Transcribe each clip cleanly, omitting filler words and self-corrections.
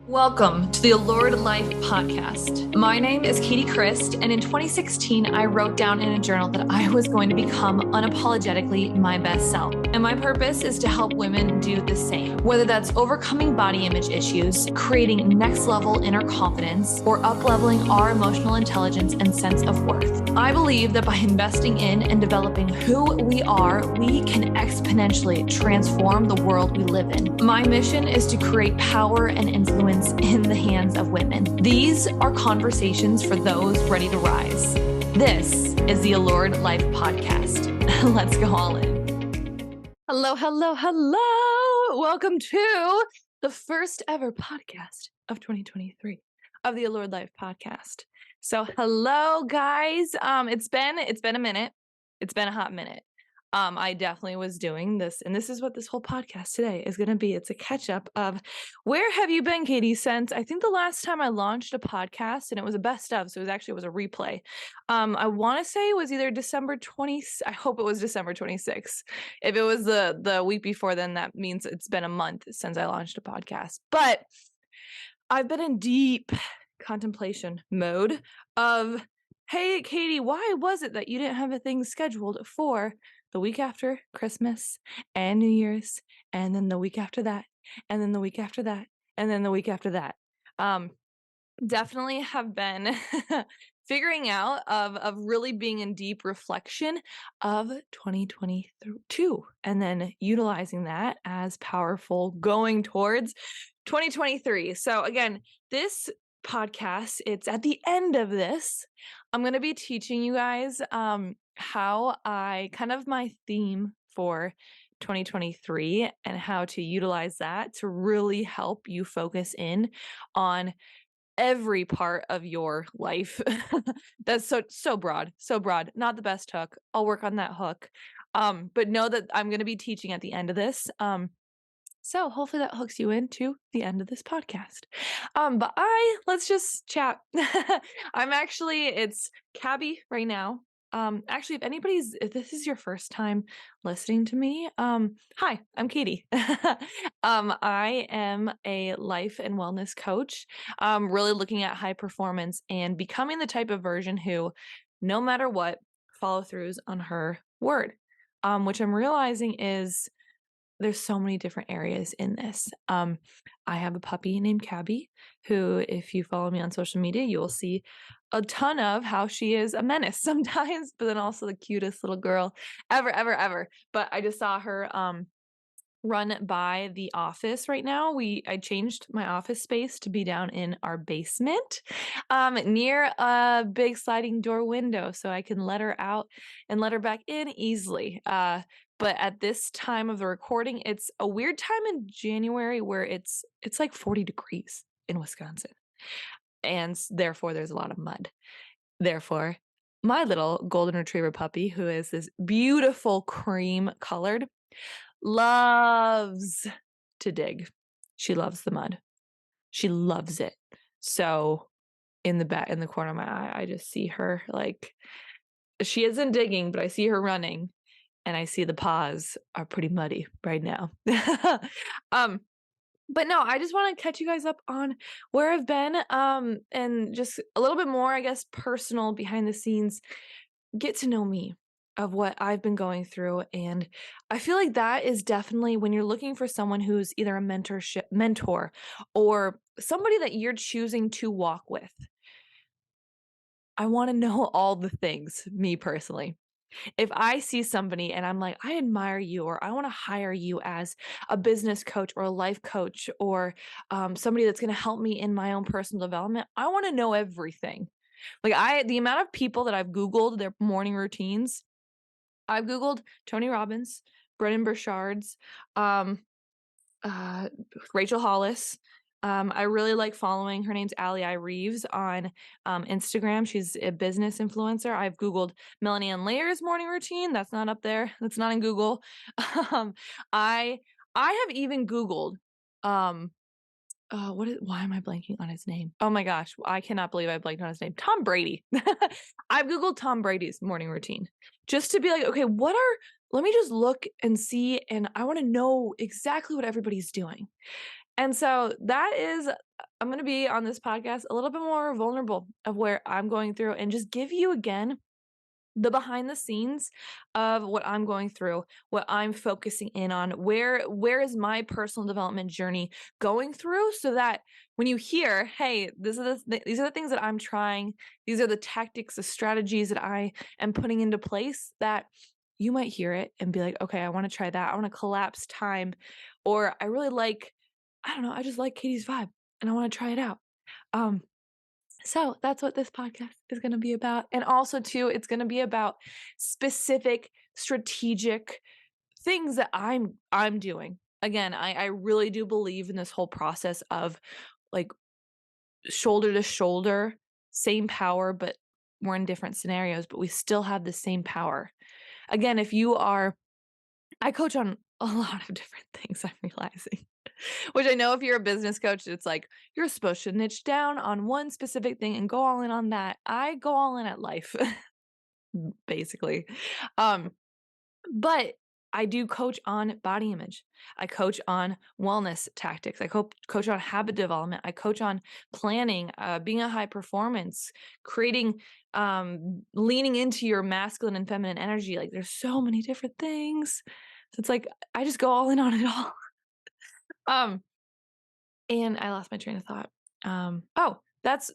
Welcome to the Allured Life podcast. My name is Katie Christ, and in 2016, I wrote down in a journal that I was going to become unapologetically my best self. And my purpose is to help women do the same, whether that's overcoming body image issues, creating next level inner confidence, or up-leveling our emotional intelligence and sense of worth. I believe that by investing in and developing who we are, we can exponentially transform the world we live in. My mission is to create power and influence in the hands of women. These are conversations for those ready to rise. This is the Allured Life podcast. Let's go all in. Hello, hello, hello. Welcome to the first ever podcast of 2023 of the Allured Life podcast. So hello guys. It's been a minute. It's been a hot minute. I definitely was doing this, and this is what this whole podcast today is going to be. It's a catch up of where have you been, Katie, since I think the last time I launched a podcast, and it was a best of, so it was a replay. I want to say it was either December 20. I hope it was December 26th. If it was the week before, then that means it's been a month since I launched a podcast. But I've been in deep contemplation mode of, hey, Katie, why was it that you didn't have a thing scheduled for the week after Christmas and New Year's, and then the week after that, and then the week after that, and then the week after that? Definitely have been figuring out of really being in deep reflection of 2022, and then utilizing that as powerful going towards 2023. So again, this podcast, it's at the end of this, I'm going to be teaching you guys how I kind of my theme for 2023 and how to utilize that to really help you focus in on every part of your life. That's so broad, not the best hook. I'll work on that hook. But know that I'm going to be teaching at the end of this. So hopefully that hooks you into the end of this podcast. But let's just chat. It's Cabby right now. Actually, if this is your first time listening to me, hi, I'm Katie. I am a life and wellness coach, really looking at high performance and becoming the type of version who, no matter what, follow throughs on her word, which I'm realizing is there's so many different areas in this. I have a puppy named Cabby, who, if you follow me on social media, you will see a ton of how she is a menace sometimes, but then also the cutest little girl ever. But I just saw her run by the office right now. I changed my office space to be down in our basement, near a big sliding door window, so I can let her out and let her back in easily. But at this time of the recording, it's a weird time in January where it's like 40 degrees in Wisconsin, and therefore there's a lot of mud. Therefore, my little golden retriever puppy, who is this beautiful cream colored, loves to dig. She loves the mud. She loves it. So in the corner of my eye, I just see her, like, she isn't digging, but I see her running, and I see the paws are pretty muddy right now. But no, I just want to catch you guys up on where I've been, and just a little bit more, I guess, personal behind the scenes. Get to know me, of what I've been going through. And I feel like that is definitely when you're looking for someone who's either a mentor or somebody that you're choosing to walk with. I want to know all the things, me personally. If I see somebody and I'm like, I admire you, or I want to hire you as a business coach or a life coach, or somebody that's going to help me in my own personal development, I want to know everything. Like the amount of people that I've Googled their morning routines, I've Googled Tony Robbins, Brendon Burchard's, Rachel Hollis. I really like following, her name's Allie I. Reeves on Instagram. She's a business influencer. I've Googled Melanie Ann Layer's morning routine. That's not up there. That's not in Google. I have even Googled, why am I blanking on his name? Oh my gosh, I cannot believe I blanked on his name. Tom Brady. I've Googled Tom Brady's morning routine just to be like, okay, let me just look and see, and I want to know exactly what everybody's doing. And so that is, I'm going to be on this podcast a little bit more vulnerable of where I'm going through and just give you again the behind the scenes of what I'm going through, what I'm focusing in on, where is my personal development journey going through, so that when you hear, hey, these are the things that I'm trying, these are the tactics, the strategies that I am putting into place, that you might hear it and be like, okay, I want to try that. I want to collapse time, or I really like, I don't know, I just like Katie's vibe and I want to try it out. So that's what this podcast is going to be about. And also, too, it's going to be about specific strategic things that I'm doing. Again, I really do believe in this whole process of like shoulder to shoulder, same power, but we're in different scenarios, but we still have the same power. Again, if you are, I coach on a lot of different things, I'm realizing. Which I know if you're a business coach, it's like you're supposed to niche down on one specific thing and go all in on that. I go all in at life, basically. Um, but I do coach on body image. I coach on wellness tactics. I coach on habit development. I coach on planning, being a high performance, creating, leaning into your masculine and feminine energy. Like there's so many different things. So it's like I just go all in on it all. Um, And I lost my train of thought. Oh, that's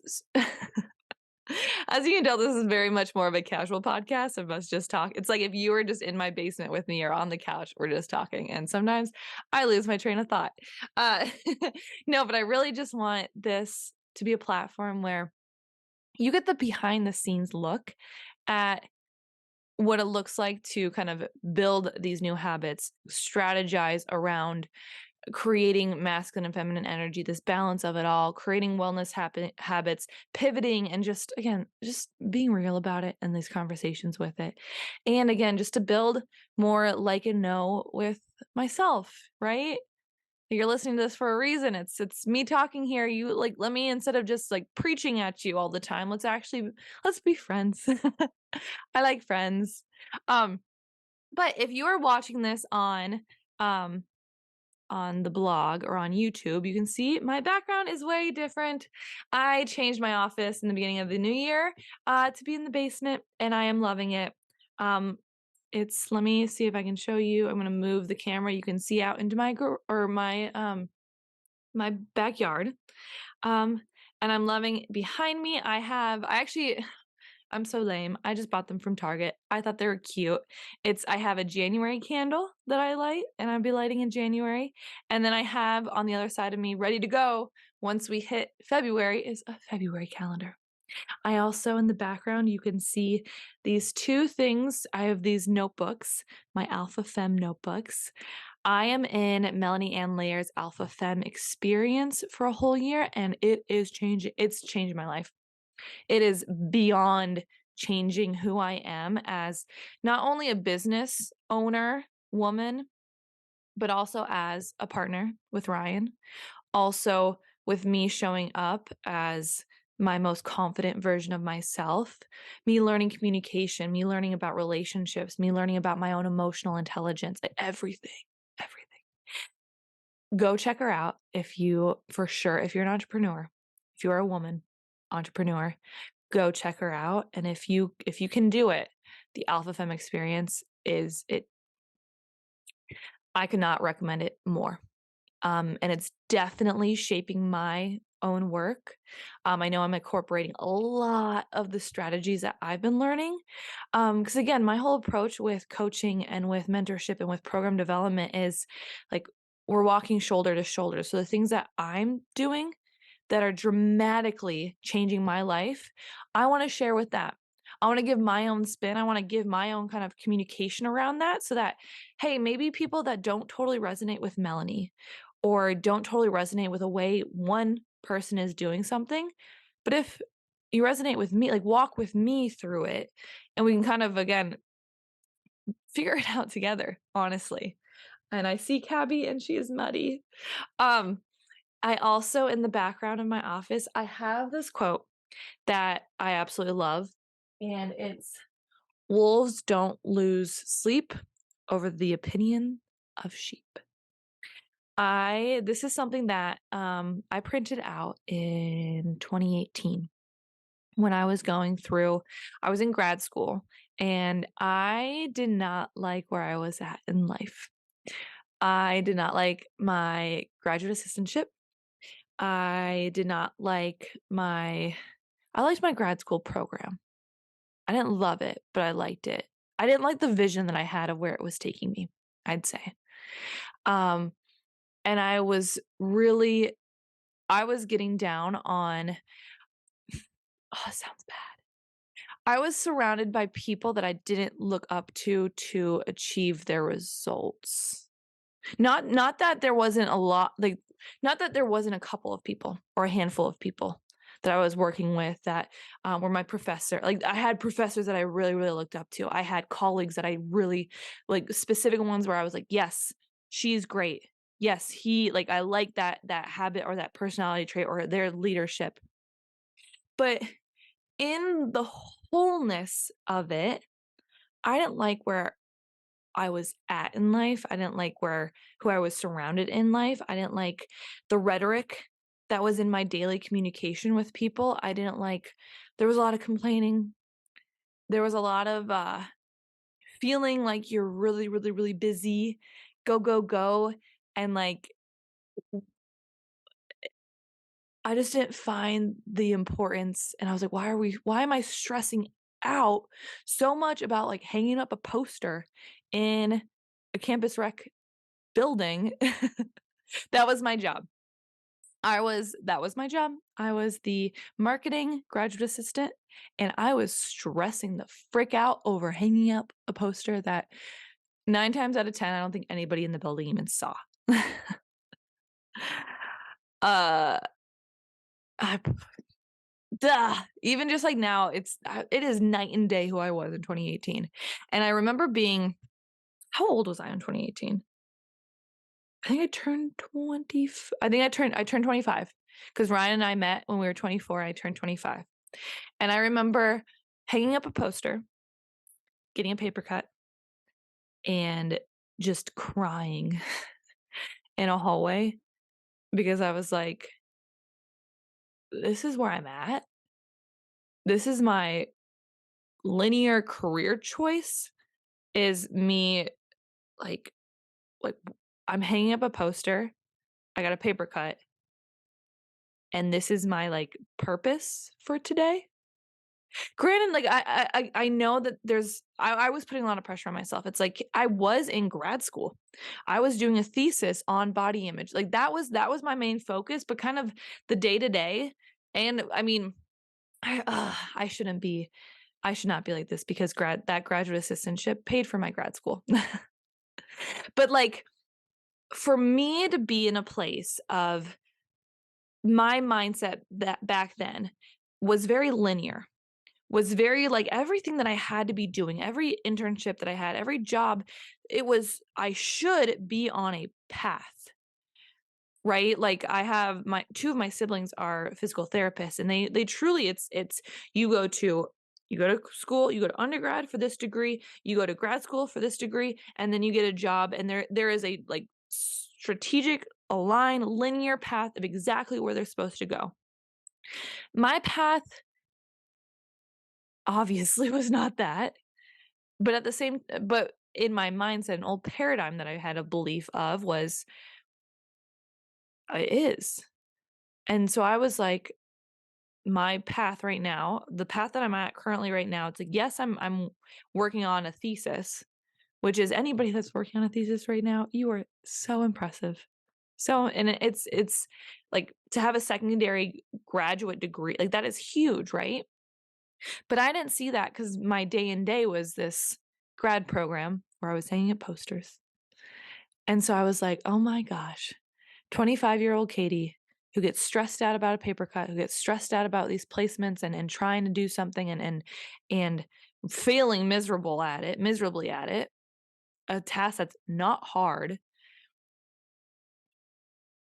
as you can tell, this is very much more of a casual podcast of us just talk. It's like if you were just in my basement with me or on the couch, we're just talking. And sometimes I lose my train of thought. Uh, no, but I really just want this to be a platform where you get the behind the scenes look at what it looks like to kind of build these new habits, strategize around creating masculine and feminine energy, this balance of it all, creating wellness habits, pivoting, and just, again, just being real about it and these conversations with it. And again, just to build more like and know with myself, right? You're listening to this for a reason. It's me talking here. You like, let me, instead of just like preaching at you all the time, let's be friends. I like friends. Um, but if you are watching this um on the blog or on YouTube, you can see my background is way different. I changed my office in the beginning of the new year to be in the basement, and I am loving it. Let me see if I can show you. I'm going to move the camera. You can see out into my backyard. Um, and I'm loving behind me. I'm so lame. I just bought them from Target. I thought they were cute. I have a January candle that I light, and I'll be lighting in January. And then I have on the other side of me, ready to go once we hit February, is a February calendar. I also, in the background, you can see these two things. I have these notebooks, my Alpha Femme notebooks. I am in Melanie Ann Layer's Alpha Femme experience for a whole year, and it's changing my life. It is beyond changing who I am as not only a business owner, woman, but also as a partner with Ryan. Also, with me showing up as my most confident version of myself, me learning communication, me learning about relationships, me learning about my own emotional intelligence, everything, everything. Go check her out if you're an entrepreneur, if you are a woman entrepreneur, go check her out. And if you can do it, the Alpha Femme experience I could not recommend it more. And it's definitely shaping my own work. I know I'm incorporating a lot of the strategies that I've been learning. Because again, my whole approach with coaching and with mentorship and with program development is like we're walking shoulder to shoulder. So the things that I'm doing that are dramatically changing my life, I want to share with that. I want to give my own spin. I want to give my own kind of communication around that so that, hey, maybe people that don't totally resonate with Melanie or don't totally resonate with the way one person is doing something, but if you resonate with me, like walk with me through it and we can kind of, again, figure it out together, honestly. And I see Cabby and she is muddy. Um, I also, in the background of my office, I have this quote that I absolutely love, and it's wolves don't lose sleep over the opinion of sheep. This is something that I printed out in 2018 when I was I was in grad school, and I did not like where I was at in life. I did not like my graduate assistantship. I did not like I liked my grad school program. I didn't love it, but I liked it. I didn't like the vision that I had of where it was taking me, I'd say. Um, and I was getting down on, oh, it sounds bad. I was surrounded by people that I didn't look up to achieve their results. Not that there wasn't a lot, like, not that there wasn't a couple of people or a handful of people that I was working with that were my professor. Like, I had professors that I really, really looked up to. I had colleagues that I really, like, specific ones where I was like, yes, she's great. Yes, I like that habit or that personality trait or their leadership. But in the wholeness of it, I didn't like where I was at in life. I didn't like who I was surrounded in life. I didn't like the rhetoric that was in my daily communication with people. I didn't like There was a lot of complaining. There was a lot of feeling like you're really, really, really busy. Go, go, go. And like I just didn't find the importance, and I was like, why am I stressing out so much about like hanging up a poster in a campus rec building? That was my job. That was my job. I was the marketing graduate assistant, and I was stressing the frick out over hanging up a poster that 9 times out of 10, I don't think anybody in the building even saw. uh, I, Even just like now, it is night and day who I was in 2018. And I remember being, how old was I in 2018? I think I turned 20. I turned 25 because Ryan and I met when we were 24. I turned 25. And I remember hanging up a poster, getting a paper cut, and just crying in a hallway because I was like, this is where I'm at. This is my linear career choice, is me like like I'm hanging up a poster, I got a paper cut, and this is my like purpose for today. Granted, like I know that I was putting a lot of pressure on myself. It's like I was in grad school. I was doing a thesis on body image. Like that was my main focus, but kind of the day-to-day. And I mean, I shouldn't be I should not be like this because that graduate assistantship paid for my grad school. But like for me to be in a place of my mindset that back then was very linear, was very like everything that I had to be doing, every internship that I had, every job, I should be on a path, right? Like I have two of my siblings are physical therapists, and they truly, it's you go to school, you go to undergrad for this degree, you go to grad school for this degree, and then you get a job, and there is a like strategic, aligned, linear path of exactly where they're supposed to go. My path obviously was not that, but but in my mindset, an old paradigm that I had a belief of was it is. And so I was like, my path right now, the path that I'm at currently right now, it's like, yes, I'm working on a thesis, which is anybody that's working on a thesis right now, you are so impressive. So, and it's like to have a secondary graduate degree, like that is huge, right? But I didn't see that because my day and day was this grad program where I was hanging up posters. And so I was like, oh my gosh, 25-year-old Katie who gets stressed out about a paper cut, who gets stressed out about these placements and trying to do something and failing miserably at it, a task that's not hard.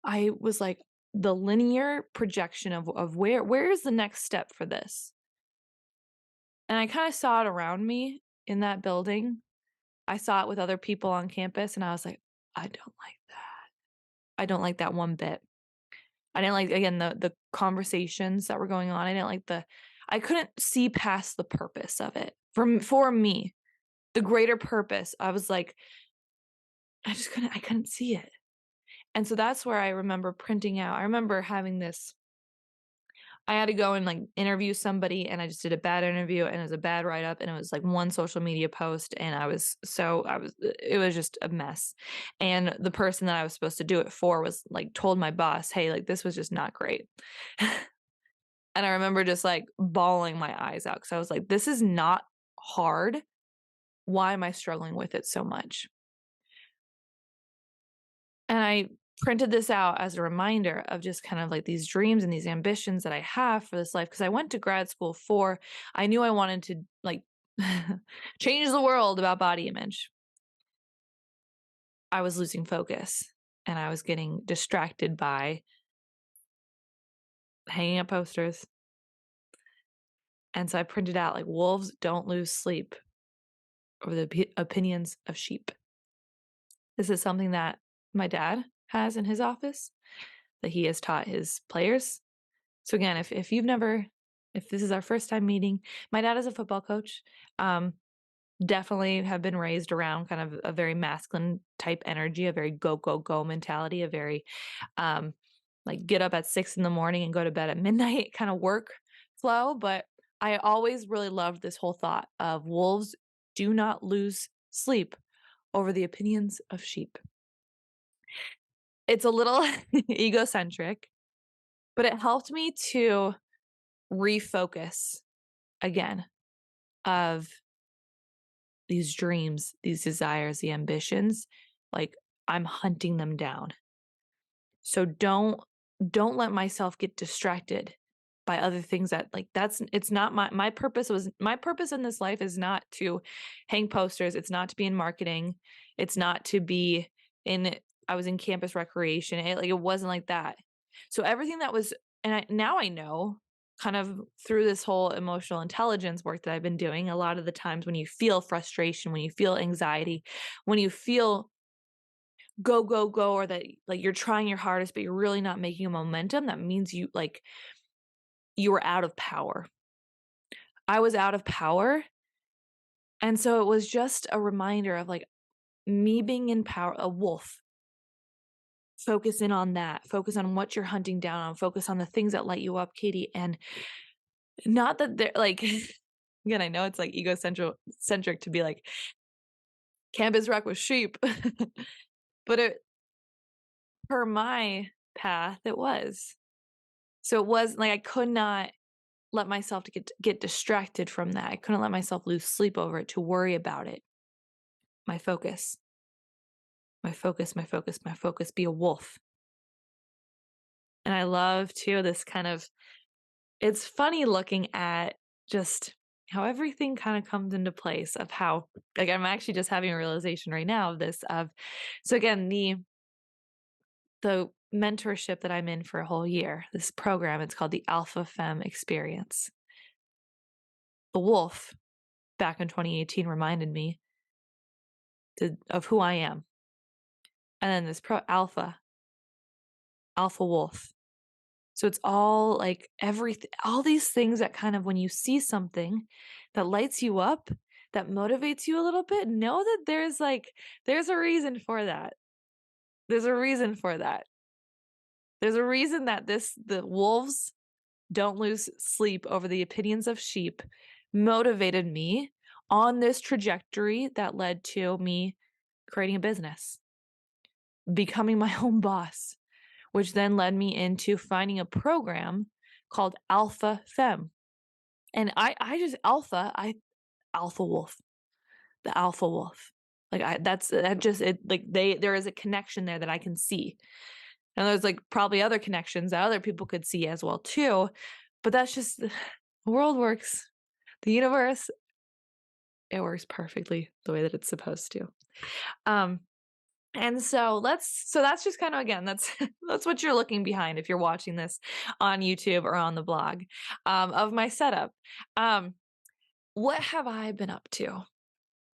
I was like, the linear projection of where is the next step for this? And I kind of saw it around me in that building. I saw it with other people on campus, and I was like, I don't like that. I don't like that one bit. I didn't like, again, the conversations that were going on. I couldn't see past the purpose of it. For me, the greater purpose, I was like, I couldn't see it. And so that's where I remember printing out. I remember having this, I had to go and like interview somebody, and I just did a bad interview, and it was a bad write-up, and it was like one social media post, and it was just a mess. And the person that I was supposed to do it for was like, told my boss, hey, like this was just not great. And I remember just like bawling my eyes out because I was like, this is not hard. Why am I struggling with it so much? And I printed this out as a reminder of just kind of like these dreams and these ambitions that I have for this life. Because I went to grad school I knew I wanted to like change the world about body image. I was losing focus, and I was getting distracted by hanging up posters. And so I printed out like, wolves don't lose sleep over the opinions of sheep. This is something that my dad has in his office that he has taught his players. So again, if this is our first time meeting, my dad is a football coach. Definitely have been raised around kind of a very masculine type energy, a very go, go, go mentality, a very like get up at 6 a.m. and go to bed at midnight kind of work flow. But I always really loved this whole thought of wolves do not lose sleep over the opinions of sheep. It's a little egocentric, but it helped me to refocus again of these dreams, these desires, the ambitions. Like, I'm hunting them down. So don't let myself get distracted by other things that like it's not my purpose in this life is not to hang posters. It's not to be in marketing. It's not to be I was in campus recreation. It wasn't like that. So everything that was, and now I know kind of through this whole emotional intelligence work that I've been doing, a lot of the times when you feel frustration, when you feel anxiety, when you feel go, go, go, or that like you're trying your hardest, but you're really not making a momentum, that means you were out of power. I was out of power. And so it was just a reminder of like me being in power, a wolf. Focus in on that. Focus on what you're hunting down on. Focus on the things that light you up, Katie. And not that they're like, again, I know it's like egocentric to be like, campus rec with sheep. But per my path, it was. So it was like I could not let myself to get distracted from that. I couldn't let myself lose sleep over it, to worry about it. My focus, be a wolf. And I love too this kind of, it's funny looking at just how everything kind of comes into place of how, like, I'm actually just having a realization right now of this so again, the mentorship that I'm in for a whole year, this program, it's called the Alpha Femme Experience. The wolf back in 2018 reminded me of who I am. And then this alpha wolf. So it's all like everything, all these things that kind of, when you see something that lights you up, that motivates you a little bit, know that there's a reason for that. There's a reason for that. There's a reason that the wolves don't lose sleep over the opinions of sheep motivated me on this trajectory that led to me creating a business, becoming my own boss, which then led me into finding a program called Alpha Femme. And Alpha Wolf, the Alpha Wolf. Like there is a connection there that I can see. And there's like probably other connections that other people could see as well too. But that's just, the world works. The universe, it works perfectly the way that it's supposed to. And so that's just kind of, again, that's what you're looking behind if you're watching this on YouTube or on the blog, of my setup. What have I been up to?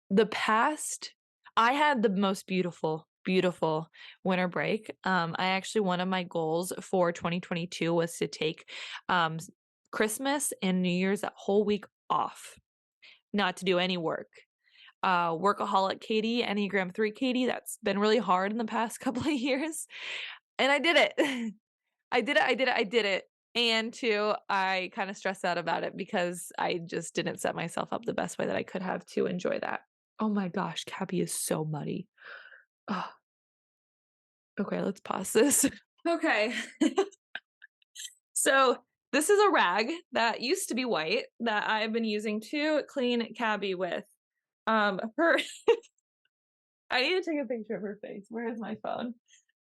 The past, I had the most beautiful beautiful winter break. One of my goals for 2022 was to take Christmas and New Year's, that whole week off, not to do any work. Workaholic Katie, Enneagram 3 Katie, that's been really hard in the past couple of years. And I did it. I did it. And two, I kind of stressed out about it because I just didn't set myself up the best way that I could have to enjoy that. Oh my gosh, Cappy is so muddy. Oh, okay, let's pause this. Okay. So this is a rag that used to be white that I've been using to clean Cabby with. Her I need to take a picture of her face. Where is my phone?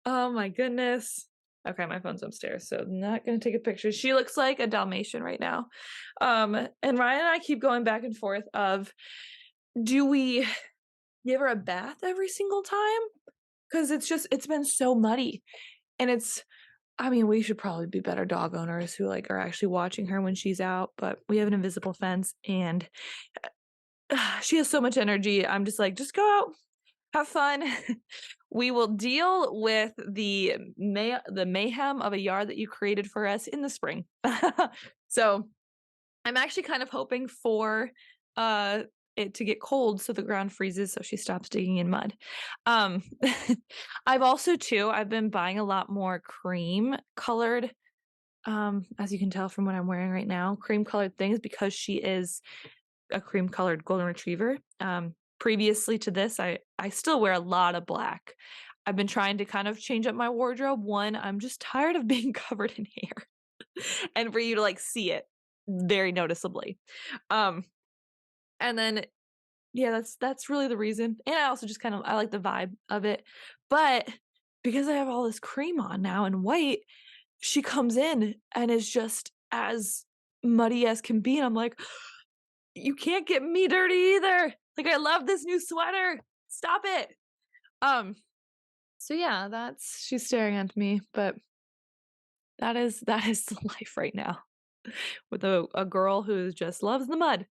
Oh my goodness. Okay, my phone's upstairs, so I'm not gonna take a picture. She looks like a Dalmatian right now. And Ryan and I keep going back and forth of, do we give her a bath every single time? Because it's been so muddy. And we should probably be better dog owners who like are actually watching her when she's out, but we have an invisible fence and she has so much energy. I'm just like, just go out, have fun. We will deal with the mayhem of a yard that you created for us in the spring. So I'm actually kind of hoping for it to get cold so the ground freezes so she stops digging in mud. I've been buying a lot more cream colored, as you can tell from what I'm wearing right now, cream colored things because she is a cream colored golden retriever. Previously to this, I still wear a lot of black. I've been trying to kind of change up my wardrobe. One, I'm just tired of being covered in hair and for you to like see it very noticeably. And then yeah, that's really the reason. And I also just I like the vibe of it. But because I have all this cream on now and white, she comes in and is just as muddy as can be. And I'm like, you can't get me dirty either. Like, I love this new sweater. Stop it. So yeah, she's staring at me, but that is the life right now with a girl who just loves the mud.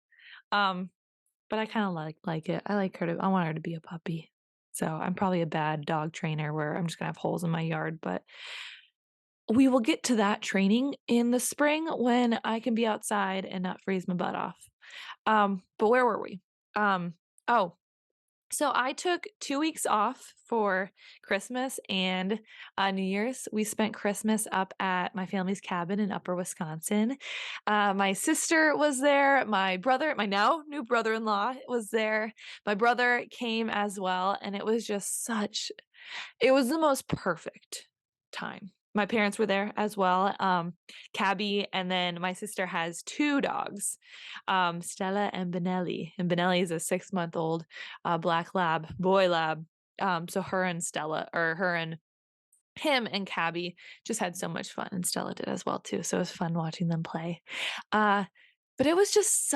But I kind of like it. I want her to be a puppy. So I'm probably a bad dog trainer where I'm just gonna have holes in my yard, but we will get to that training in the spring when I can be outside and not freeze my butt off. But where were we? Oh, so I took 2 weeks off for Christmas and New Year's. We spent Christmas up at my family's cabin in Upper Wisconsin. My sister was there. My brother, my now new brother-in-law, was there. My brother came as well, and it was it was the most perfect time. My parents were there as well, Cabby, and then my sister has 2 dogs, Stella and Benelli. And Benelli is a 6-month-old black lab, boy lab. So her and him and Cabby just had so much fun, and Stella did as well too. So it was fun watching them play. But it was just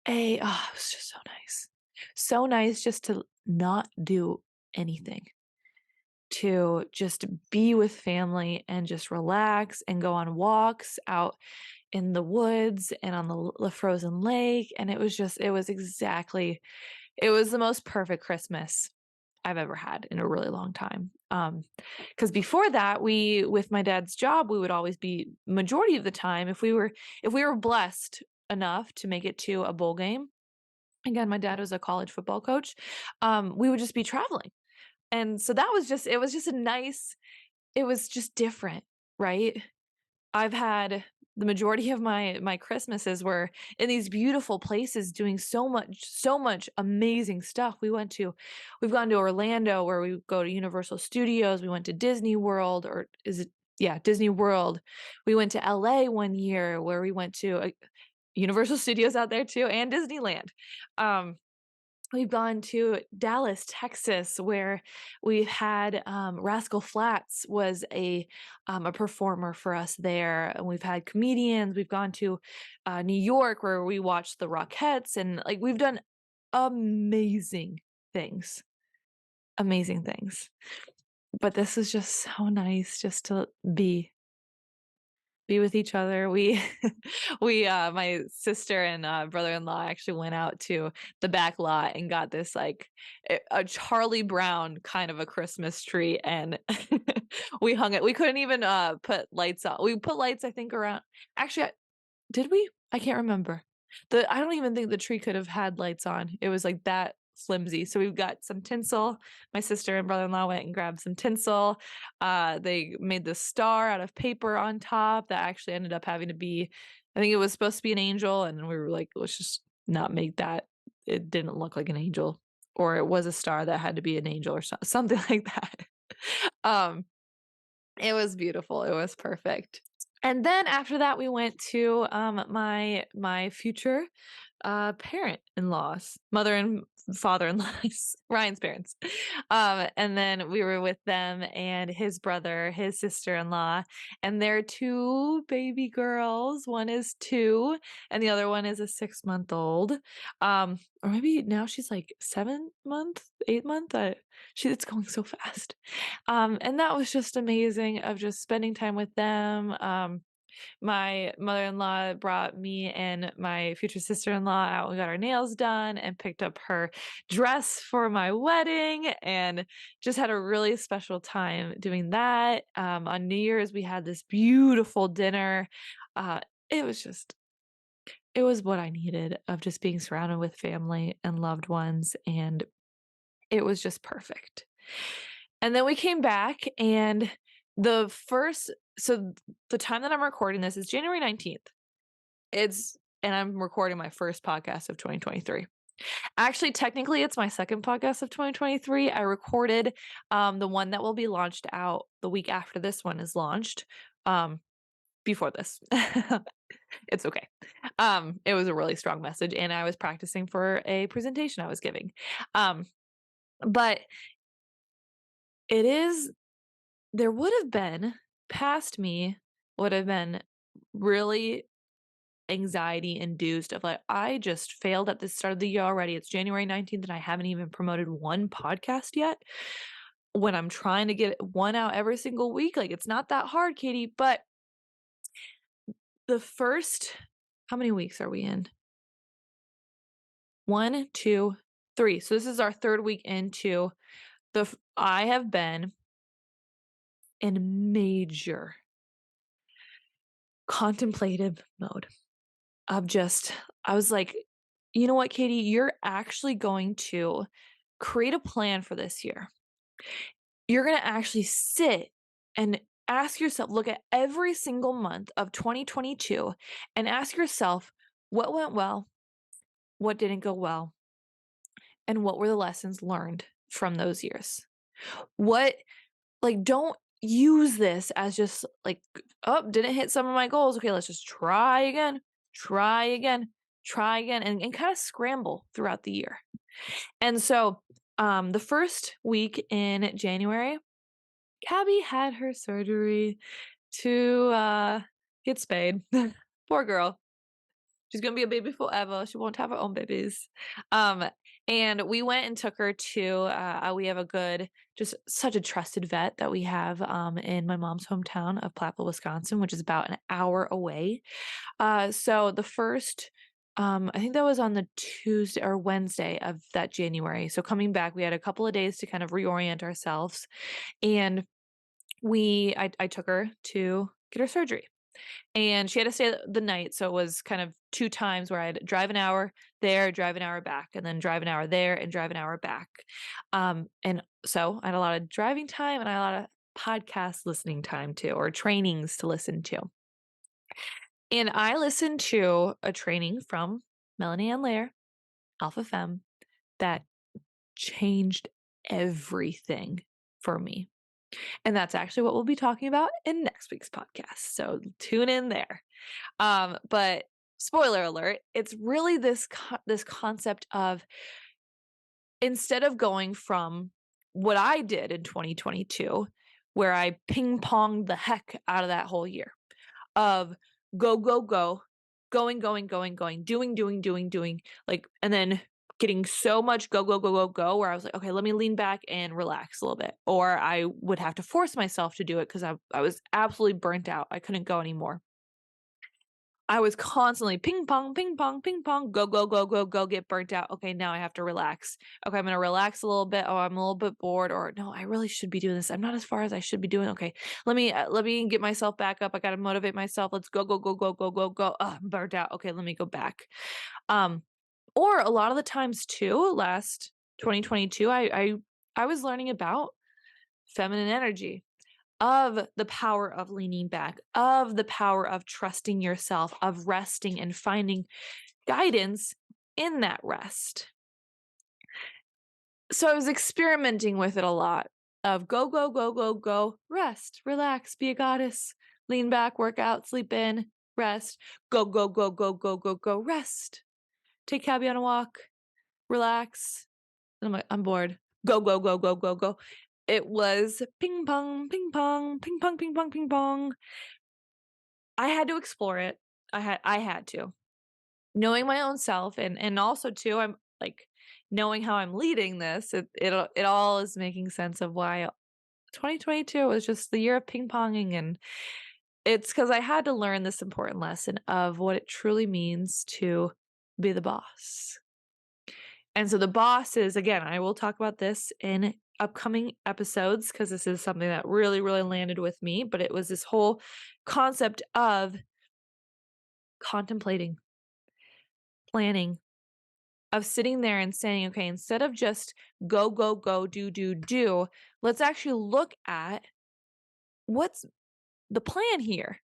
it was just so nice. So nice just to not do anything, to just be with family and just relax and go on walks out in the woods and on the frozen lake. And it was the most perfect Christmas I've ever had in a really long time. Because before that, with my dad's job, we would always be, majority of the time, if we were blessed enough to make it to a bowl game. Again, my dad was a college football coach. We would just be traveling. And so it was just different, right? I've had the majority of my Christmases were in these beautiful places doing so much amazing stuff. We've gone to Orlando where we go to Universal Studios. We went to Disney World, or is it? Yeah, Disney World. We went to LA one year where we went to Universal Studios out there too, and Disneyland. We've gone to Dallas, Texas, where we've had Rascal Flatts was a performer for us there, and we've had comedians. We've gone to New York where we watched the Rockettes, and like we've done amazing things, amazing things. But this is just so nice, just to be be with each other. We my sister and brother-in-law actually went out to the back lot and got this like a Charlie Brown kind of a Christmas tree, and we hung it. We couldn't even put lights on. We put lights, I think, around. Actually, did we? I can't remember. I don't even think the tree could have had lights on. It was like that flimsy. So we've got some tinsel. My sister and brother-in-law went and grabbed some tinsel. They made the star out of paper on top that actually ended up having to be, I think it was supposed to be an angel, and we were like, let's just not make that. It didn't look like an angel, or it was a star that had to be an angel or something like that. It was beautiful. It was perfect. And then after that, we went to my future parent-in-laws, mother and father-in-laws, Ryan's parents. And then we were with them and his brother, his sister-in-law, and their two baby girls. One is 2, and the other one is a 6-month-old. Or maybe now she's like 7-month, 8-month. It's going so fast. And that was just amazing of just spending time with them. My mother-in-law brought me and my future sister-in-law out. We got our nails done and picked up her dress for my wedding and just had a really special time doing that. On New Year's, we had this beautiful dinner. It was what I needed of just being surrounded with family and loved ones, and it was just perfect. And then we came back, and the time that I'm recording this is January 19th. And I'm recording my first podcast of 2023. Actually, technically, it's my second podcast of 2023. I recorded the one that will be launched out the week after this one is launched. Before this. It's okay. It was a really strong message, and I was practicing for a presentation I was giving. But there would have been, past me, would have been really anxiety induced of like, I just failed at the start of the year already. It's January 19th and I haven't even promoted one podcast yet. When I'm trying to get one out every single week, like it's not that hard, Katie, but the first, how many weeks are we in? 1, 2, 3. So this is our 3rd week into I have been in major contemplative mode of I was like, you know what, Katie, you're actually going to create a plan for this year. You're going to actually sit and ask yourself, look at every single month of 2022 and ask yourself what went well, what didn't go well, and what were the lessons learned from those years. Don't use this as just like, oh, didn't hit some of my goals. Okay, let's just try again, and kind of scramble throughout the year. And so the first week in January, Gabby had her surgery to get spayed. Poor girl. She's going to be a baby forever. She won't have her own babies. And we went and took her to, we have just such a trusted vet that we have in my mom's hometown of Platteville, Wisconsin, which is about an hour away. So the first, I think that was on the Tuesday or Wednesday of that January. So coming back, we had a couple of days to kind of reorient ourselves. And I took her to get her surgery. And she had to stay the night, so it was kind of 2 times where I'd drive an hour there, drive an hour back, and then drive an hour there and drive an hour back. And so I had a lot of driving time and I had a lot of podcast listening time too, or trainings to listen to. And I listened to a training from Melanie Ann Lair, Alpha Femme, that changed everything for me. And that's actually what we'll be talking about in next week's podcast. So tune in there. But spoiler alert, it's really this concept of, instead of going from what I did in 2022, where I ping-ponged the heck out of that whole year of go, going, doing, like, and then getting so much go, where I was like, okay, let me lean back and relax a little bit. Or I would have to force myself to do it because I was absolutely burnt out. I couldn't go anymore. I was constantly ping pong, ping pong, ping pong, go, go, go, go, go, get burnt out. Okay, now I have to relax. Okay, I'm going to relax a little bit. Oh, I'm a little bit bored, or no, I really should be doing this. I'm not as far as I should be doing. Okay, let me get myself back up. I got to motivate myself. Let's go, go, go, go, go, go, go. Oh, I'm burnt out. Okay, let me go back. Or a lot of the times too, last 2022, I was learning about feminine energy, of the power of leaning back, of the power of trusting yourself, of resting and finding guidance in that rest. So I was experimenting with it a lot of go, go, go, go, go, rest, relax, be a goddess, lean back, work out, sleep in, rest, go, go, go, go, go, go, go, rest, take Cabby on a walk, relax. And I'm like, I'm bored. Go, go, go, go, go, go. It was ping pong, ping pong, ping pong, ping pong, ping pong. I had to explore it. I had to. Knowing my own self and also too, I'm like knowing how I'm leading this, it all is making sense of why 2022 was just the year of ping ponging, and it's because I had to learn this important lesson of what it truly means to be the boss. And so the boss is, again, I will talk about this in upcoming episodes because this is something that really, really landed with me. But it was this whole concept of contemplating, planning, of sitting there and saying, okay, instead of just go, go, go, do, let's actually look at what's the plan here.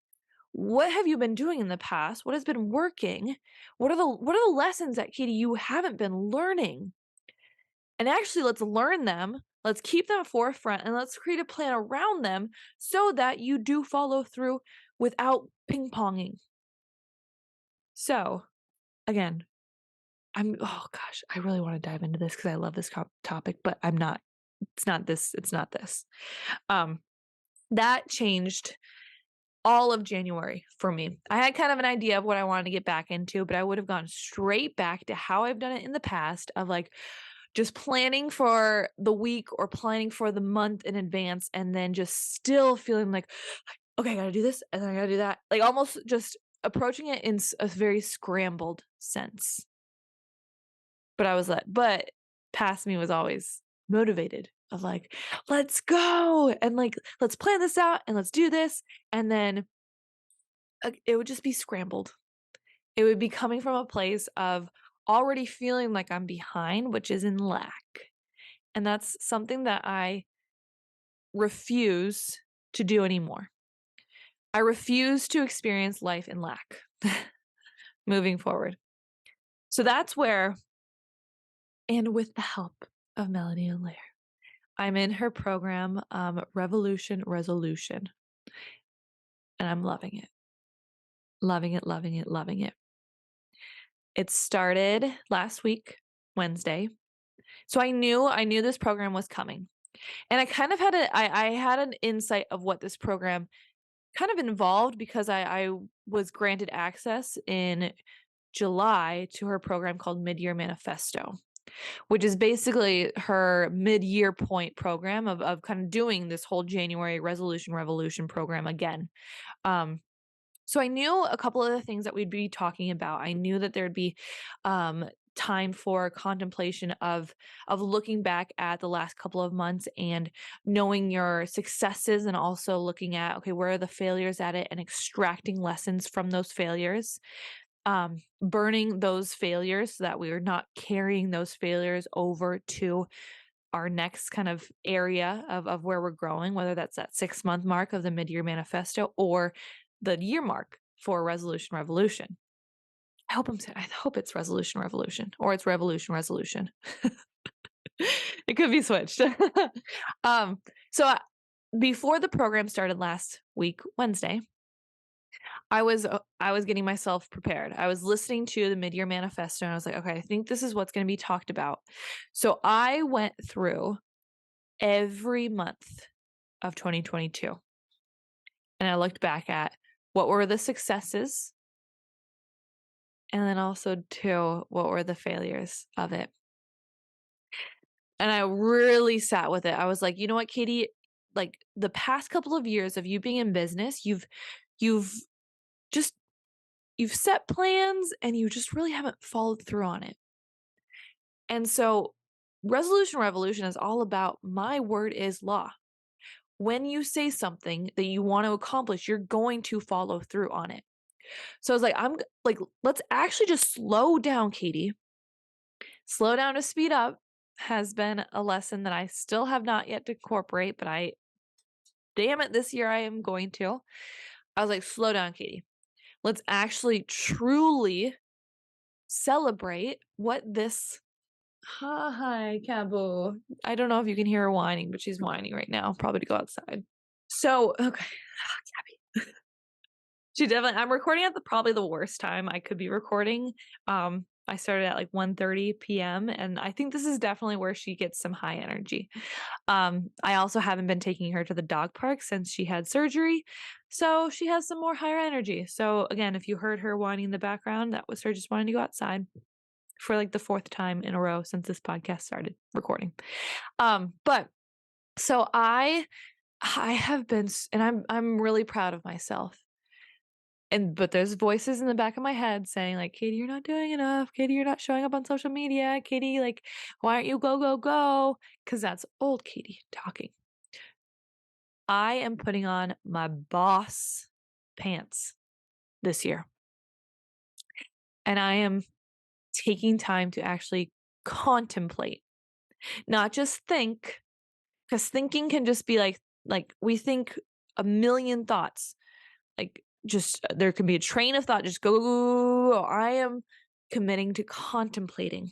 What have you been doing in the past? What has been working? What are the lessons that, Katie, you haven't been learning? And actually, let's learn them. Let's keep them forefront and let's create a plan around them so that you do follow through without ping ponging. So, again, oh gosh, I really want to dive into this because I love this topic, but I'm not. It's not this. That changed all of January for me. I had kind of an idea of what I wanted to get back into, but I would have gone straight back to how I've done it in the past of like just planning for the week or planning for the month in advance and then just still feeling like, okay, I got to do this and then I got to do that. Like almost just approaching it in a very scrambled sense. But past me was always motivated of like, let's go and like, let's plan this out and let's do this. And then it would just be scrambled. It would be coming from a place of already feeling like I'm behind, which is in lack. And that's something that I refuse to do anymore. I refuse to experience life in lack moving forward. So that's where, and with the help of Melanie Allaire, I'm in her program, Revolution Resolution. And I'm loving it. Loving it, loving it, loving it. It started last week, Wednesday. So I knew this program was coming. And I kind of had I had an insight of what this program kind of involved because I was granted access in July to her program called Mid-Year Manifesto, which is basically her mid-year point program of kind of doing this whole January resolution revolution program again. So I knew a couple of the things that we'd be talking about. I knew that there'd be time for contemplation of looking back at the last couple of months and knowing your successes and also looking at, okay, where are the failures at it and extracting lessons from those failures, burning those failures so that we are not carrying those failures over to our next kind of area of where we're growing, whether that's that 6-month mark of the mid-year manifesto or the year mark for Resolution Revolution. I hope it's Resolution Revolution or it's Revolution Resolution. It could be switched. So before the program started last week, Wednesday, I was getting myself prepared. I was listening to the mid-year manifesto and I was like, okay, I think this is what's going to be talked about. So I went through every month of 2022 and I looked back at what were the successes and then also too, what were the failures of it? And I really sat with it. I was like, you know what, Katie, like the past couple of years of you being in business, you've just you've set plans and you just really haven't followed through on it. And so Resolution Revolution is all about my word is law. When you say something that you want to accomplish, you're going to follow through on it. So I was like, let's actually just slow down, Katie. Slow down to speed up has been a lesson that I still have not yet to incorporate, but damn it, this year I am going to. I was like, slow down, Katie. Let's actually truly celebrate what this. Hi, Cabu. I don't know if you can hear her whining, but she's whining right now, probably to go outside. So, okay. Gabby. I'm recording at probably the worst time I could be recording. I started at like 1:30 p.m. and I think this is definitely where she gets some high energy. I also haven't been taking her to the dog park since she had surgery, so she has some more higher energy. So again, if you heard her whining in the background, that was her just wanting to go outside for like the 4th time in a row since this podcast started recording. But so I have been, and I'm really proud of myself. But there's voices in the back of my head saying like, Katie, you're not doing enough. Katie, you're not showing up on social media. Katie, like, why aren't you go? Because that's old Katie talking. I am putting on my boss pants this year. And I am taking time to actually contemplate, not just think, because thinking can just be like we think a million thoughts. Like just there can be a train of thought, just go. I am committing to contemplating.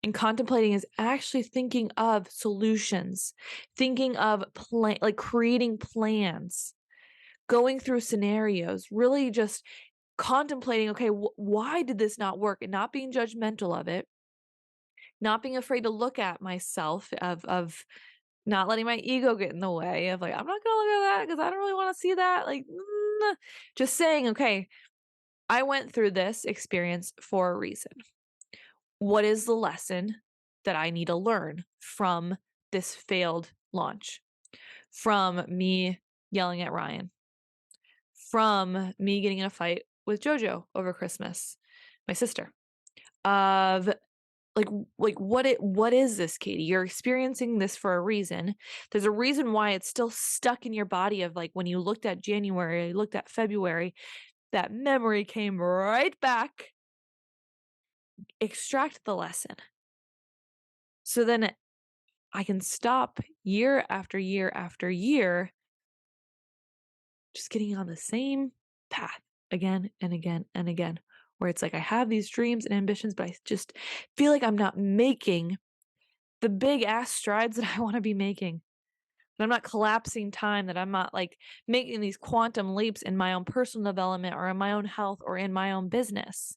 And contemplating is actually thinking of solutions, thinking of like creating plans, going through scenarios, really just contemplating, okay, why did this not work? And not being judgmental of it, not being afraid to look at myself, of not letting my ego get in the way of like, I'm not going to look at that because I don't really want to see that. Like, just saying, okay, I went through this experience for a reason. What is the lesson that I need to learn from this failed launch? From me yelling at Ryan? From me getting in a fight with JoJo over Christmas, my sister? Of like what is this, Katie? You're experiencing this for a reason. There's a reason why it's still stuck in your body of like when you looked at January, you looked at February, that memory came right back. Extract the lesson. So then I can stop year after year after year just getting on the same path again and again and again, where it's like I have these dreams and ambitions, but I just feel like I'm not making the big ass strides that I want to be making. That I'm not collapsing time, that I'm not like making these quantum leaps in my own personal development or in my own health or in my own business.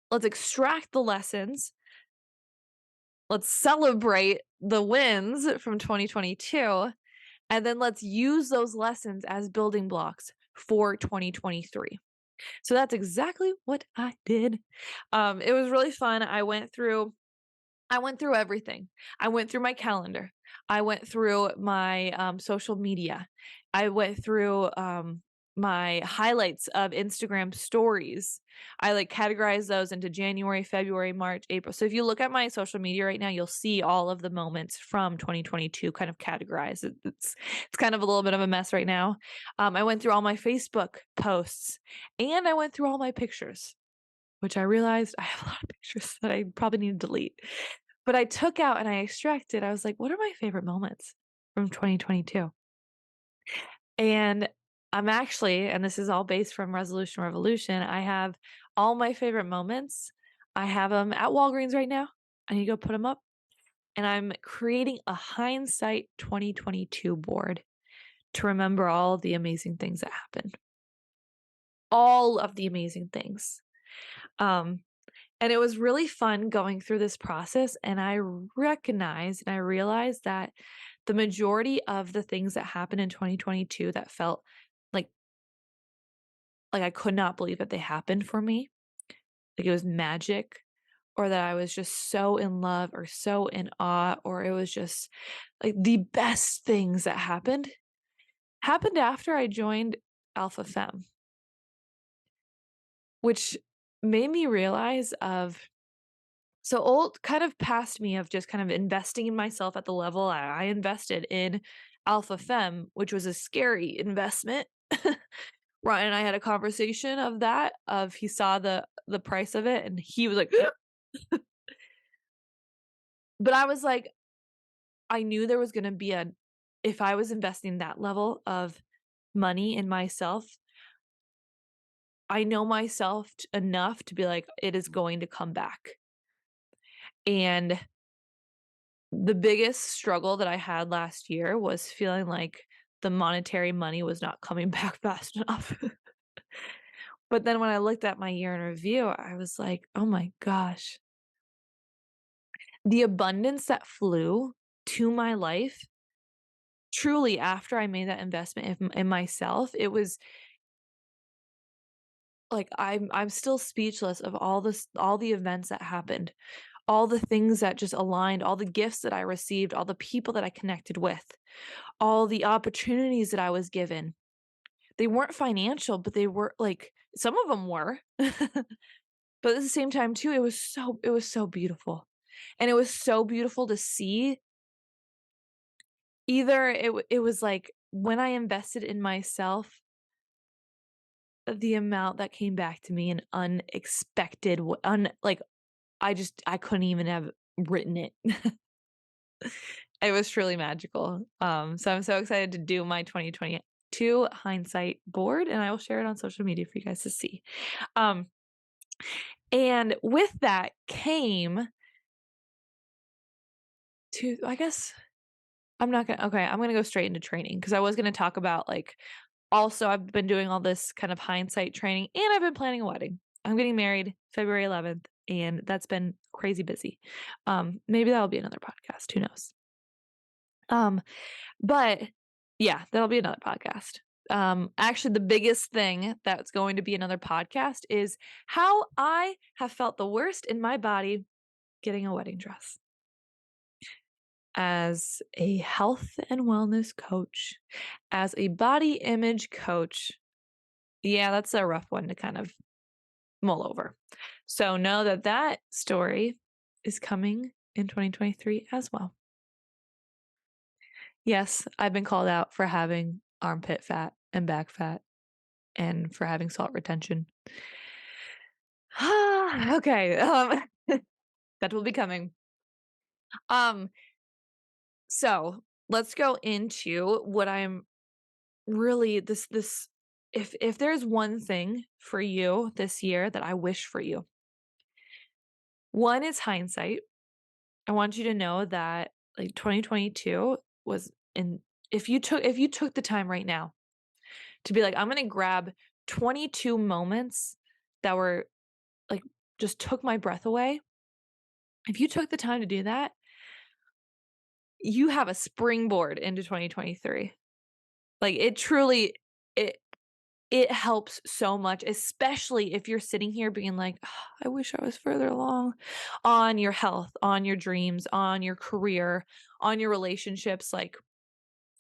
Let's extract the lessons. Let's celebrate the wins from 2022. And then let's use those lessons as building blocks for 2023. So that's exactly what I did. It was really fun. I went through everything. I went through my calendar. I went through my social media. I went through my highlights of Instagram stories. I like categorized those into January, February, March, April. So if you look at my social media right now, you'll see all of the moments from 2022 kind of categorized. It's kind of a little bit of a mess right now. I went through all my Facebook posts and I went through all my pictures, which I realized I have a lot of pictures that I probably need to delete. But I took out and I extracted. I was like, what are my favorite moments from 2022? And I'm actually, and this is all based from Resolution Revolution, I have all my favorite moments. I have them at Walgreens right now. I need to go put them up. And I'm creating a hindsight 2022 board to remember all of the amazing things that happened. All of the amazing things. And it was really fun going through this process. And I recognized and I realized that the majority of the things that happened in 2022 that felt like I could not believe that they happened for me, like it was magic, or that I was just so in love or so in awe, or it was just like the best things that happened after I joined Alpha Femme. which made me realize so old kind of past me of just kind of investing in myself at the level I invested in Alpha Femme, which was a scary investment. Ryan and I had a conversation of that, of he saw the price of it and he was like, but I was like, I knew there was going to be if I was investing that level of money in myself, I know myself enough to be like, it is going to come back. And the biggest struggle that I had last year was feeling like the monetary money was not coming back fast enough. But then when I looked at my year in review, I was like, oh my gosh, the abundance that flew to my life truly after I made that investment in myself, it was like I'm still speechless of all the events that happened, all the things that just aligned, all the gifts that I received, all the people that I connected with, all the opportunities that I was given. They weren't financial, but they were like, some of them were. But at the same time too, it was so beautiful. And it was so beautiful to see. Either it was like when I invested in myself, the amount that came back to me in unexpected like I couldn't even have written it. It was truly magical. So I'm so excited to do my 2022 hindsight board, and I will share it on social media for you guys to see. And with that came to, I guess I'm gonna go straight into training, because I was gonna talk about like, also I've been doing all this kind of hindsight training, and I've been planning a wedding. I'm getting married February 11th, and that's been crazy busy. Maybe that'll be another podcast, who knows? But yeah, that'll be another podcast. Actually, the biggest thing that's going to be another podcast is how I have felt the worst in my body getting a wedding dress. As a health and wellness coach, as a body image coach, yeah, that's a rough one to kind of mull over. So know that story is coming in 2023 as well. Yes, I've been called out for having armpit fat and back fat and for having salt retention. Okay, that will be coming. So let's go into what I'm really this if there's one thing for you this year that I wish for you. One is hindsight. I want you to know that like 2022 was if you took the time right now to be like, I'm going to grab 22 moments that were like, just took my breath away. If you took the time to do that, you have a springboard into 2023. Like it truly, it helps so much, especially if you're sitting here being like, oh, I wish I was further along on your health, on your dreams, on your career, on your relationships. Like,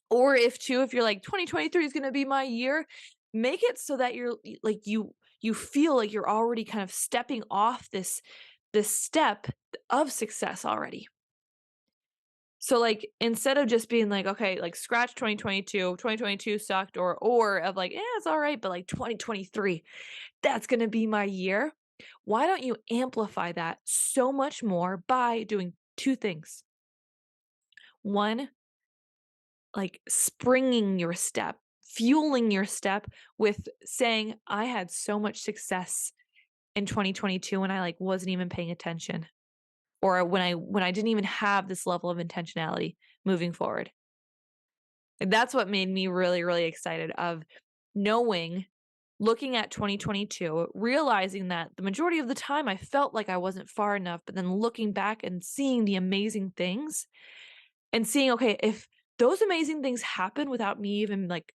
or if you're like 2023 is going to be my year, make it so that you're like, you feel like you're already kind of stepping off this step of success already. So like, instead of just being like, okay, like scratch 2022 sucked, or of like, it's all right, but like 2023, that's going to be my year. Why don't you amplify that so much more by doing two things? One, like springing your step, fueling your step with saying, I had so much success in 2022 when I like wasn't even paying attention, or when I didn't even have this level of intentionality moving forward. And that's what made me really, really excited of knowing, looking at 2022, realizing that the majority of the time I felt like I wasn't far enough, but then looking back and seeing the amazing things and seeing, okay, if those amazing things happen without me even like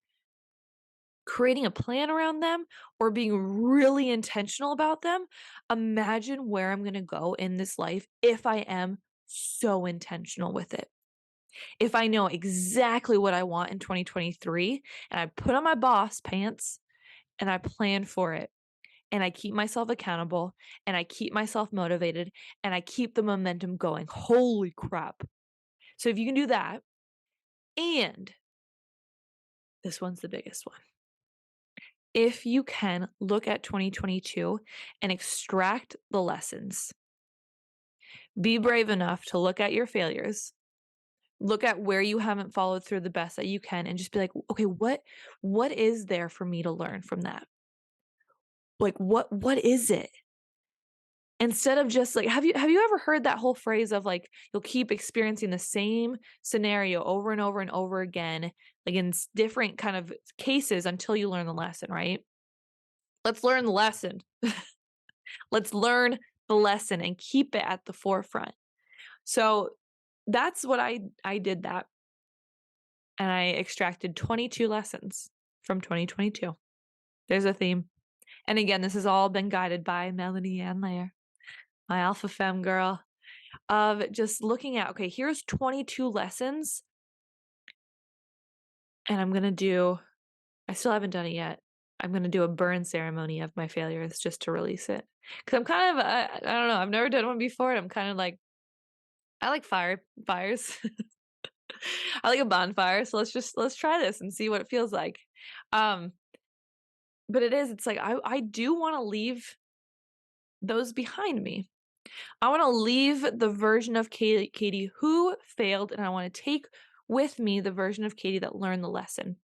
creating a plan around them or being really intentional about them, imagine where I'm going to go in this life if I am so intentional with it. If I know exactly what I want in 2023 and I put on my boss pants and I plan for it and I keep myself accountable and I keep myself motivated and I keep the momentum going. Holy crap. So if you can do that, and this one's the biggest one. If you can look at 2022 and extract the lessons, be brave enough to look at your failures, look at where you haven't followed through the best that you can, and just be like, okay, what is there for me to learn from that? Like, what is it? Instead of just like, have you ever heard that whole phrase of like, you'll keep experiencing the same scenario over and over and over again, like in different kind of cases until you learn the lesson, right? Let's learn the lesson. Let's learn the lesson and keep it at the forefront. So that's what I did that. And I extracted 22 lessons from 2022. There's a theme. And again, this has all been guided by Melanie Ann Layer, my alpha femme girl, of just looking at, okay, here's 22 lessons. And I still haven't done it yet. I'm going to do a burn ceremony of my failures just to release it. Because I'm kind of, I don't know, I've never done one before. And I'm kind of like, I like fires. I like a bonfire. So let's try this and see what it feels like. But it's like, I do want to leave those behind me. I want to leave the version of Katie who failed, and I want to take with me the version of Katie that learned the lesson.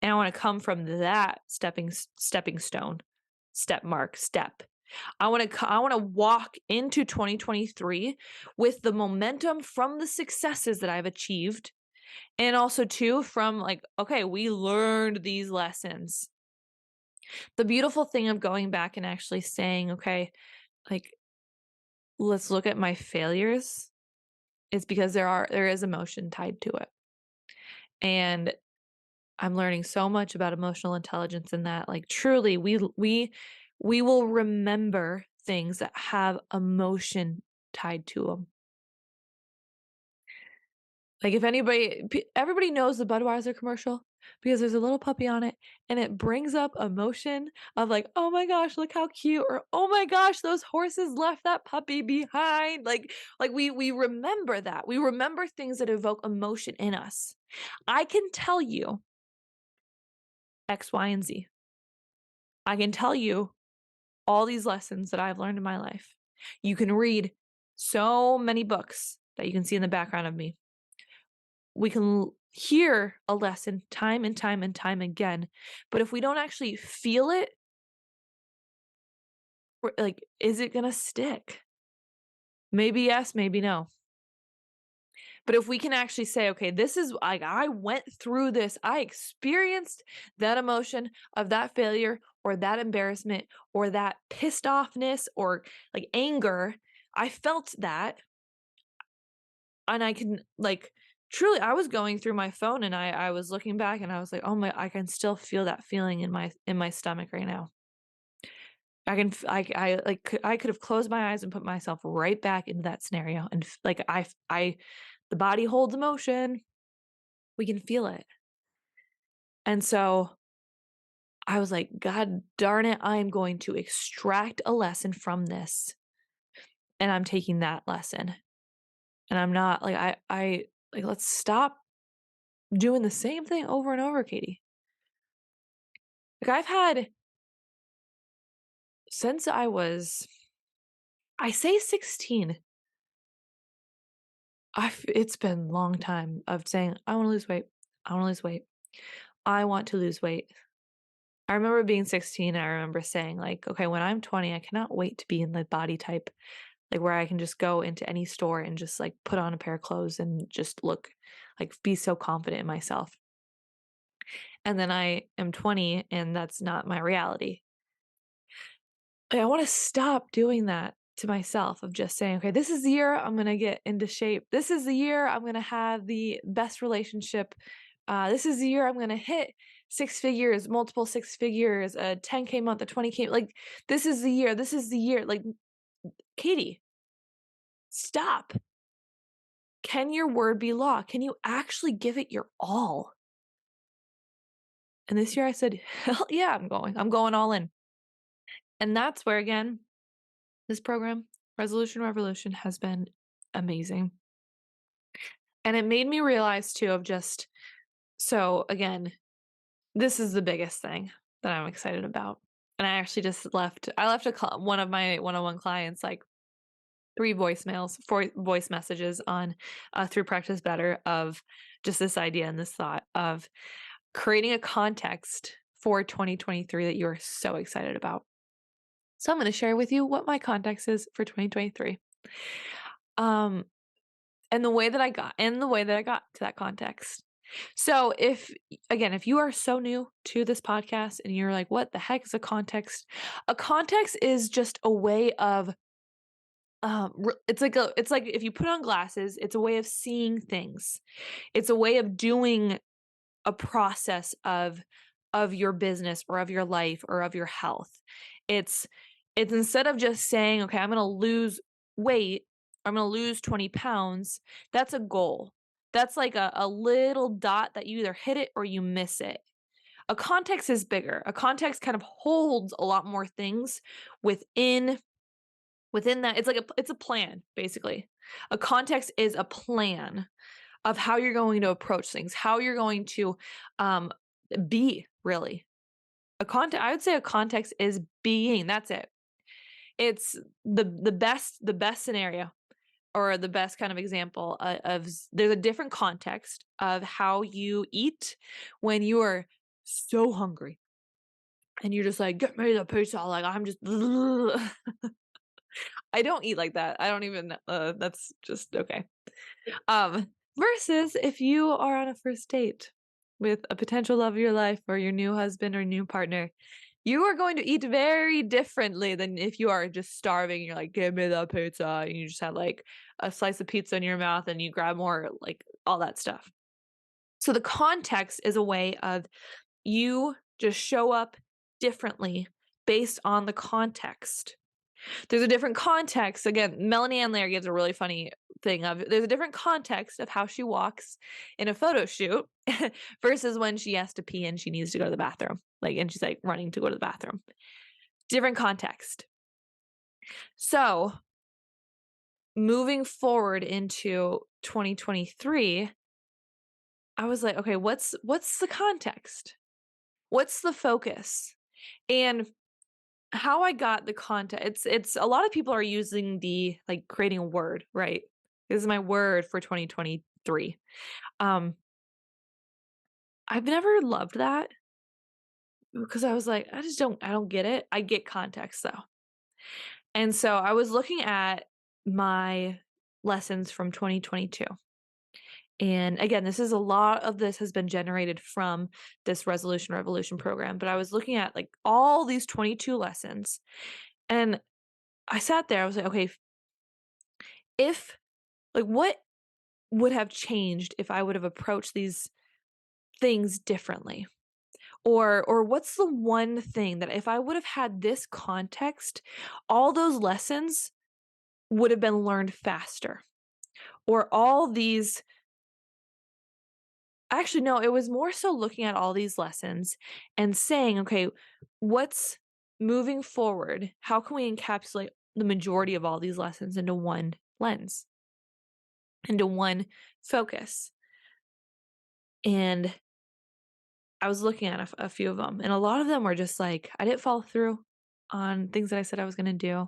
And I want to come from that stepping stone, step. I want to walk into 2023 with the momentum from the successes that I've achieved, and also too from like, okay, we learned these lessons. The beautiful thing of going back and actually saying, okay, like, let's look at my failures, is because there is emotion tied to it. And I'm learning so much about emotional intelligence in that, like, truly we will remember things that have emotion tied to them. Like if everybody knows the Budweiser commercial because there's a little puppy on it and it brings up emotion of like, oh my gosh, look how cute, or oh my gosh, those horses left that puppy behind. Like we remember that. We remember things that evoke emotion in us. I can tell you X, Y, and Z. I can tell you all these lessons that I've learned in my life. You can read so many books that you can see in the background of me. We can hear a lesson time and time and time again, but if we don't actually feel it, like, is it gonna stick? Maybe yes, maybe no. But if we can actually say, okay, this is like, I went through this, I experienced that emotion of that failure or that embarrassment or that pissed offness or like anger, I felt that, and I can like, truly, I was going through my phone and I was looking back and I was like, oh my, I can still feel that feeling in my stomach right now. I could have closed my eyes and put myself right back into that scenario, and like the body holds emotion. We can feel it. And so I was like, God darn it, I am going to extract a lesson from this. And I'm taking that lesson. And I'm not like, I like, let's stop doing the same thing over and over, Katie. Like I've had, since I say 16, it's been a long time of saying, I want to lose weight. I want to lose weight. I want to lose weight. I remember being 16 and I remember saying like, okay, when I'm 20, I cannot wait to be in the body type, like where I can just go into any store and just like put on a pair of clothes and just look like, be so confident in myself. And then I am 20 and that's not my reality. I want to stop doing that to myself, of just saying, okay, this is the year I'm going to get into shape. This is the year I'm going to have the best relationship. This is the year I'm going to hit 6 figures, multiple 6 figures, a 10K month, a 20K. Like, this is the year. This is the year. Like, Katie, stop. Can your word be law? Can you actually give it your all? And this year I said, hell yeah, I'm going all in. And that's where, again, this program, Resolution Revolution, has been amazing. And it made me realize too of just, so again, this is the biggest thing that I'm excited about. And I actually just left one of my one-on-one clients like 4 voice messages on through Practice Better of just this idea and this thought of creating a context for 2023 that you are so excited about. So I'm going to share with you what my context is for 2023. And the way that I got to that context. So if you are so new to this podcast and you're like, what the heck is a context? A context is just a way of, it's like if you put on glasses, it's a way of seeing things. It's a way of doing a process of your business or of your life or of your health. It's instead of just saying, okay, I'm going to lose weight, I'm going to lose 20 pounds. That's a goal. That's like a little dot that you either hit it or you miss it. A context is bigger. A context kind of holds a lot more things within that. It's a plan, basically. A context is a plan of how you're going to approach things, how you're going to be, really. I would say a context is being. That's it. It's the best scenario, or the best kind of example of there's a different context of how you eat when you are so hungry and you're just like, get me the pizza. Like, I'm just, I don't eat like that. I don't even, that's just okay. Versus if you are on a first date with a potential love of your life or your new husband or new partner, you are going to eat very differently than if you are just starving and you're like, give me the pizza, and you just have like a slice of pizza in your mouth and you grab more, like all that stuff. So the context is a way of you just show up differently based on the context. There's a different context. Again, Melanie Ann Lair gives a really funny thing of there's a different context of how she walks in a photo shoot versus when she has to pee and she needs to go to the bathroom. And she's like running to go to the bathroom. Different context. So moving forward into 2023, I was like, okay, what's the context? What's the focus? And how I got the content, it's a lot of people are using the creating a word, right? This is my word for 2023. I've never loved that because I was like, I don't get it. I get context though. And so I was looking at my lessons from 2022. And again, a lot of this has been generated from this Resolution Revolution program, but I was looking at all these 22 lessons and I sat there, I was like, okay, what would have changed if I would have approached these things differently? Or what's the one thing that if I would have had this context, all those lessons would have been learned faster? Or all these, actually, no, it was more so looking at all these lessons and saying, okay, what's moving forward? How can we encapsulate the majority of all these lessons into one lens, into one focus? And I was looking at a few of them, and a lot of them were just like, I didn't follow through on things that I said I was going to do.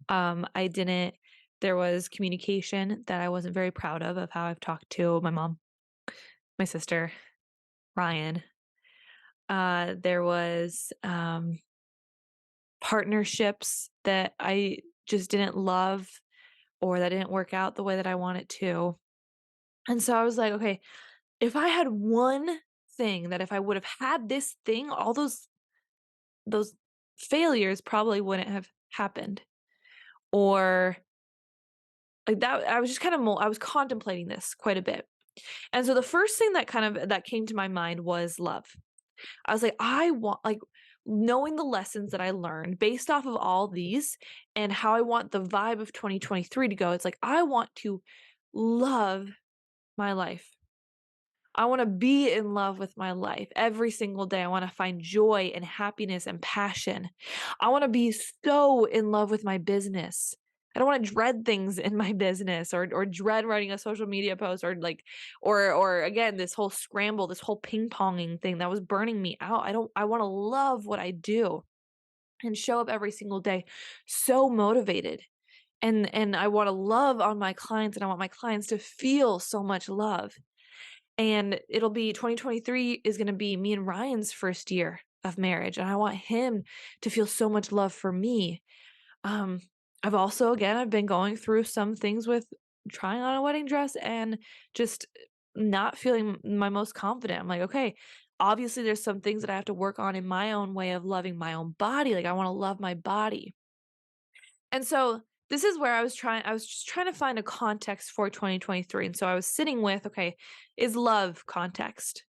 I didn't, there was communication that I wasn't very proud of how I've talked to my mom, my sister, Ryan. There was partnerships that I just didn't love or that didn't work out the way that I want it to. And so I was like, okay, if I had one thing that if I would have had this thing, all those failures probably wouldn't have happened. Or that, I was just kind of, I was contemplating this quite a bit. And so the first thing that came to my mind was love. I was like, I want, knowing the lessons that I learned based off of all these and how I want the vibe of 2023 to go. It's like, I want to love my life. I want to be in love with my life every single day. I want to find joy and happiness and passion. I want to be so in love with my business. I don't want to dread things in my business or dread writing a social media post or again this whole scramble, this whole ping-ponging thing that was burning me out. I want to love what I do and show up every single day so motivated. And I want to love on my clients, and I want my clients to feel so much love. And it'll be 2023 is going to be me and Ryan's first year of marriage. And I want him to feel so much love for me. Um, I've been going through some things with trying on a wedding dress and just not feeling my most confident. I'm like, okay, obviously there's some things that I have to work on in my own way of loving my own body. Like I want to love my body. And so this is where I was just trying to find a context for 2023. And so I was sitting with, okay, is love context?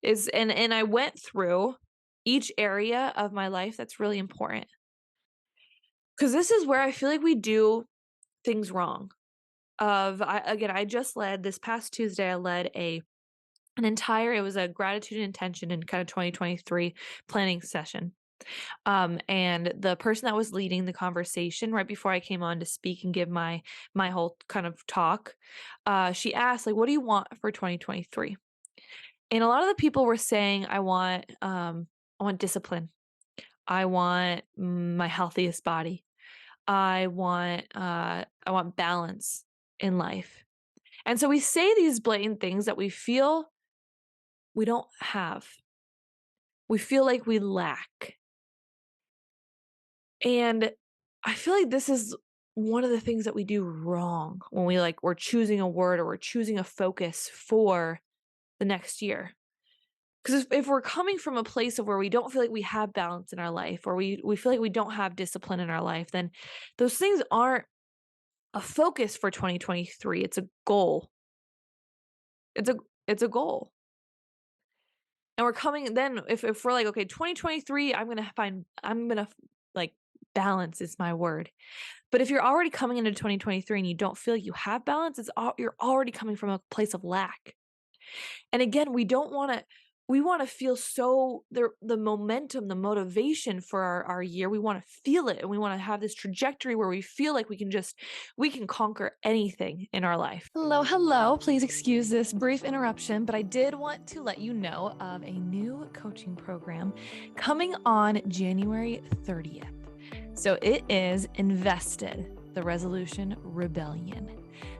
And I went through each area of my life that's really important. Because this is where I feel like we do things wrong. I just led this past Tuesday, I led it was a gratitude and intention in kind of 2023 planning session. And the person that was leading the conversation right before I came on to speak and give my whole kind of talk, she asked, like, what do you want for 2023? And a lot of the people were saying, I want discipline. I want my healthiest body. I want balance in life. And so we say these blatant things that we feel we don't have. We feel like we lack. And I feel like this is one of the things that we do wrong when we're choosing a word or we're choosing a focus for the next year. Because if we're coming from a place of where we don't feel like we have balance in our life, or we feel like we don't have discipline in our life, then those things aren't a focus for 2023. It's a goal. It's a goal. And we're coming then if we're like, okay, 2023, I'm gonna like balance is my word. But if you're already coming into 2023 and you don't feel you have balance, you're already coming from a place of lack. And again, we want to feel the momentum, the motivation for our year. We want to feel it, and we want to have this trajectory where we feel like we can conquer anything in our life. Hello. Please excuse this brief interruption, but I did want to let you know of a new coaching program coming on January 30th. So it is Invested, the Resolution Rebellion.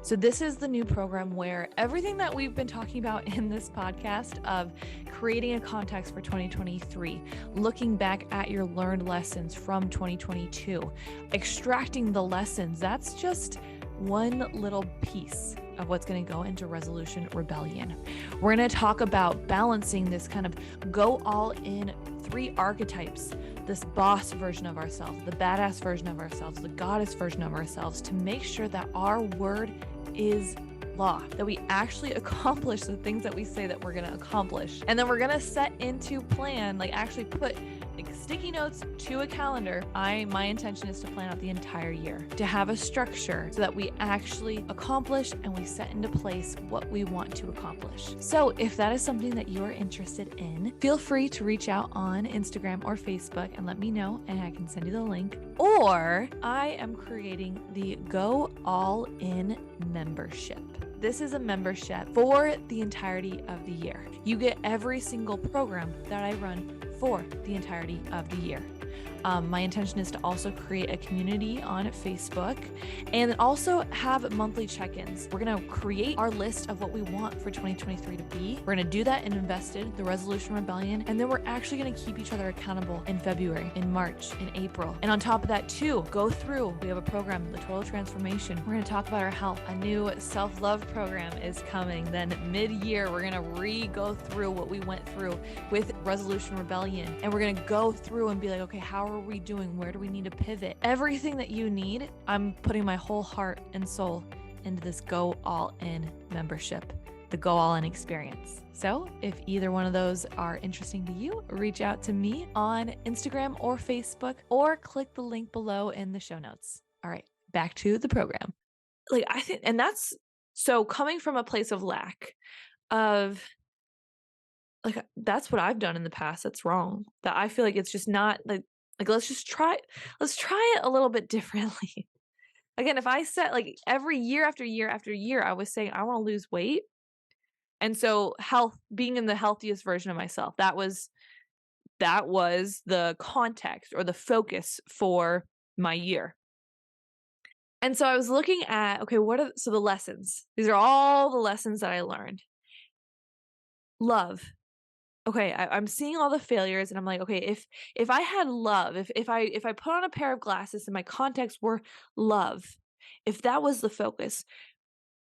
So this is the new program where everything that we've been talking about in this podcast of creating a context for 2023, looking back at your learned lessons from 2022, extracting the lessons, that's just one little piece of what's going to go into Resolution Rebellion. We're going to talk about balancing this kind of go all in 3 archetypes, this boss version of ourselves, the badass version of ourselves, the goddess version of ourselves, to make sure that our word is law, that we actually accomplish the things that we say that we're going to accomplish. And then we're going to set into plan, like actually put sticky notes to a calendar. My intention is to plan out the entire year, to have a structure so that we actually accomplish and we set into place what we want to accomplish. So if that is something that you're interested in, feel free to reach out on Instagram or Facebook and let me know, and I can send you the link. Or I am creating the Go All In membership. This is a membership for the entirety of the year. You get every single program that I run for the entirety of the year. My intention is to also create a community on Facebook and also have monthly check-ins. We're going to create our list of what we want for 2023 to be. We're going to do that in Invested, the Resolution Rebellion, and then we're actually going to keep each other accountable in February, in March, in April. And on top of that too, we have a program, the Total Transformation. We're going to talk about our health. A new self-love program is coming. Then mid-year, we're going to go through what we went through with Resolution Rebellion. And we're going to go through and be like, okay, how are we doing? Where do we need to pivot? Everything that you need, I'm putting my whole heart and soul into this Go All In membership, the Go All In experience. So if either one of those are interesting to you, reach out to me on Instagram or Facebook, or click the link below in the show notes. All right, back to the program. I think, and that's so coming from a place of lack of like that's what I've done in the past that's wrong. That I feel like it's just not like let's try it a little bit differently. Again, if I set like every year after year after year, I was saying I want to lose weight. And so health, being in the healthiest version of myself, that was the context or the focus for my year. And so I was looking at, okay, so the lessons? These are all the lessons that I learned. Love. Okay, I'm seeing all the failures and I'm like, okay, if I had love, if I put on a pair of glasses and my context were love, if that was the focus,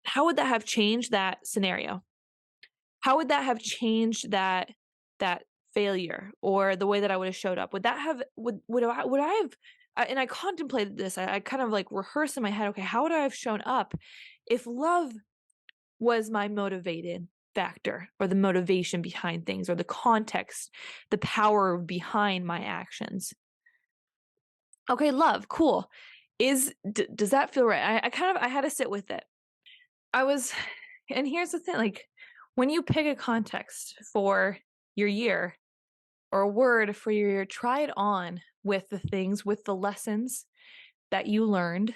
how would that have changed that scenario? How would that have changed that failure or the way that I would have showed up? Would that have would I have and I contemplated this. I kind of like rehearsed in my head, okay, how would I have shown up if love was my motivated factor or the motivation behind things or the context, the power behind my actions? Okay, love, cool. Does that feel right? I had to sit with it. I was and here's the thing, like, when you pick a context for your year or a word for your year, try it on with the things, with the lessons that you learned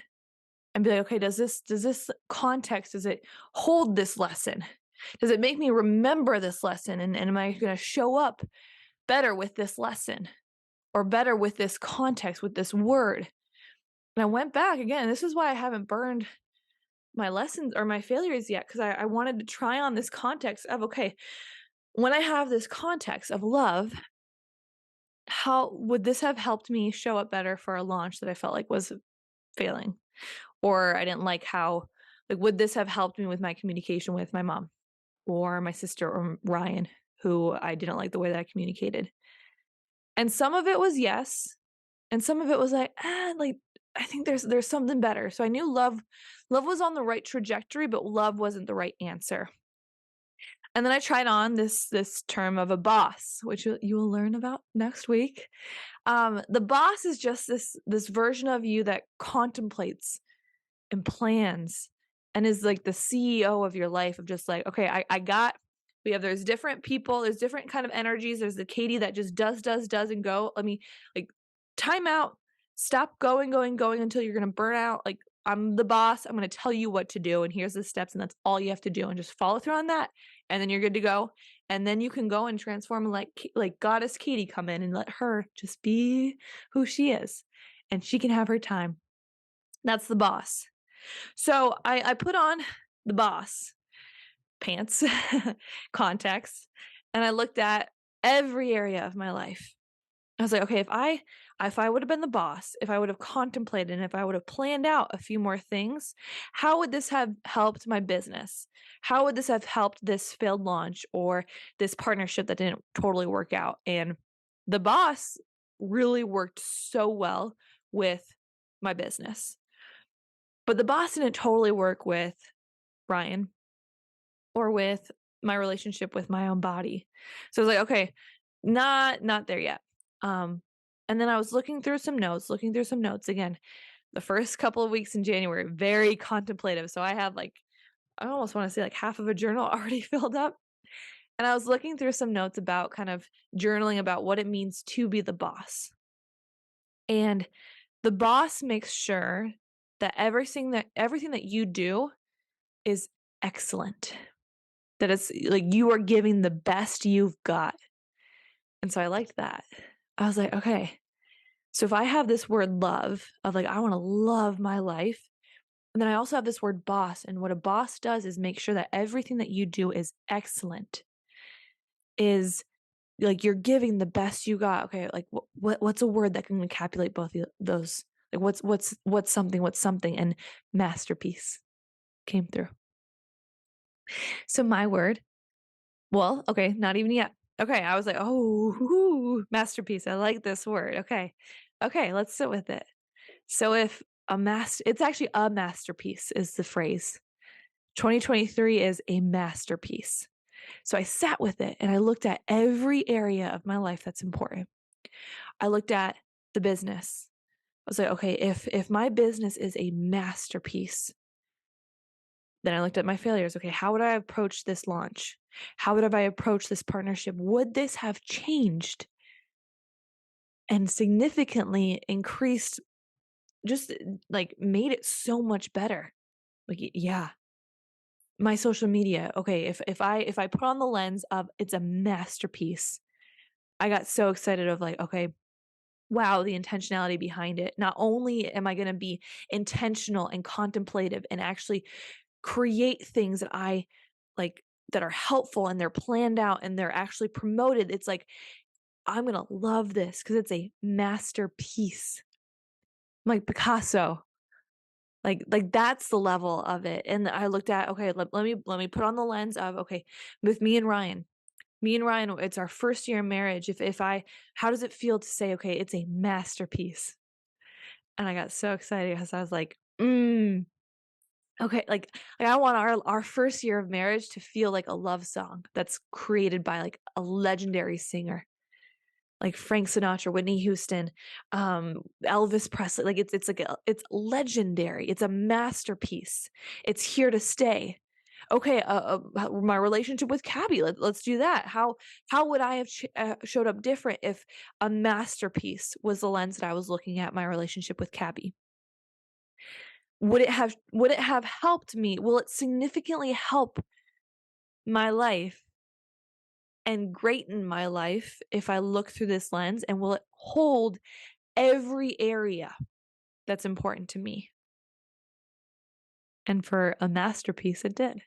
and be like, okay, does this context, does it hold this lesson? Does it make me remember this lesson? And am I going to show up better with this lesson or better with this context, with this word? And I went back again. This is why I haven't burned my lessons or my failures yet, because I wanted to try on this context of, okay, when I have this context of love, how would this have helped me show up better for a launch that I felt like was failing? Or I didn't like how, like, would this have helped me with my communication with my mom or my sister or Ryan, who I didn't like the way that I communicated? And some of it was yes. And some of it was like, like, I think there's something better. So I knew love was on the right trajectory, but love wasn't the right answer. And then I tried on this term of a boss, which you will learn about next week. The boss is just this version of you that contemplates and plans and is like the CEO of your life, of just like, okay, there's different people, there's different kind of energies. There's the Katie that just does and go. Let me like time out, stop going until you're gonna burn out. Like, I'm the boss. I'm gonna tell you what to do, and here's the steps, and that's all you have to do, and just follow through on that, and then you're good to go. And then you can go and transform and like Goddess Katie come in and let her just be who she is, and she can have her time. That's the boss. So I put on the boss pants context, and I looked at every area of my life. I was like, okay, if I would have been the boss, if I would have contemplated and if I would have planned out a few more things, how would this have helped my business? How would this have helped this failed launch or this partnership that didn't totally work out? And the boss really worked so well with my business. But the boss didn't totally work with Brian or with my relationship with my own body. So I was like, okay, not there yet. And then I was looking through some notes again. The first couple of weeks in January, very contemplative. So I had like, I almost want to say like half of a journal already filled up. And I was looking through some notes about kind of journaling about what it means to be the boss. And the boss makes sure that everything that you do is excellent. That it's like you are giving the best you've got. And so I liked that. I was like, okay, so if I have this word love, of like, I want to love my life. And then I also have this word boss. And what a boss does is make sure that everything that you do is excellent, is like you're giving the best you got. Okay, like what's a word that can encapsulate both of those? Like what's something, and masterpiece came through. So my word, well, okay, not even yet. Okay, I was like, oh, masterpiece. I like this word. Okay, let's sit with it. So if it's actually a masterpiece is the phrase. 2023 is a masterpiece. So I sat with it and I looked at every area of my life that's important. I looked at the business. I was like, okay, if my business is a masterpiece, Then I looked at my failures. Okay, how would I approach this launch? How would I approach this partnership? Would this have changed and significantly increased, just like made it so much better? Like, yeah. My social media. Okay, if I put on the lens of it's a masterpiece, I got so excited of like, okay, wow, the intentionality behind it. Not only am I going to be intentional and contemplative and actually create things that I like, that are helpful and they're planned out and they're actually promoted. It's like, I'm going to love this because it's a masterpiece. I'm like Picasso. Like that's the level of it. And I looked at, okay, let me put on the lens of, okay, with me and Ryan, it's our first year of marriage. How does it feel to say, okay, it's a masterpiece? And I got so excited because I was like, okay, like I want our first year of marriage to feel like a love song that's created by like a legendary singer, like Frank Sinatra, Whitney Houston, Elvis Presley. Like it's legendary. It's a masterpiece. It's here to stay. Okay, my relationship with Cabby. Let's do that. How would I have showed up different if a masterpiece was the lens that I was looking at my relationship with Cabby? Would it have helped me? Will it significantly help my life and greaten my life if I look through this lens? And will it hold every area that's important to me? And for a masterpiece, it did.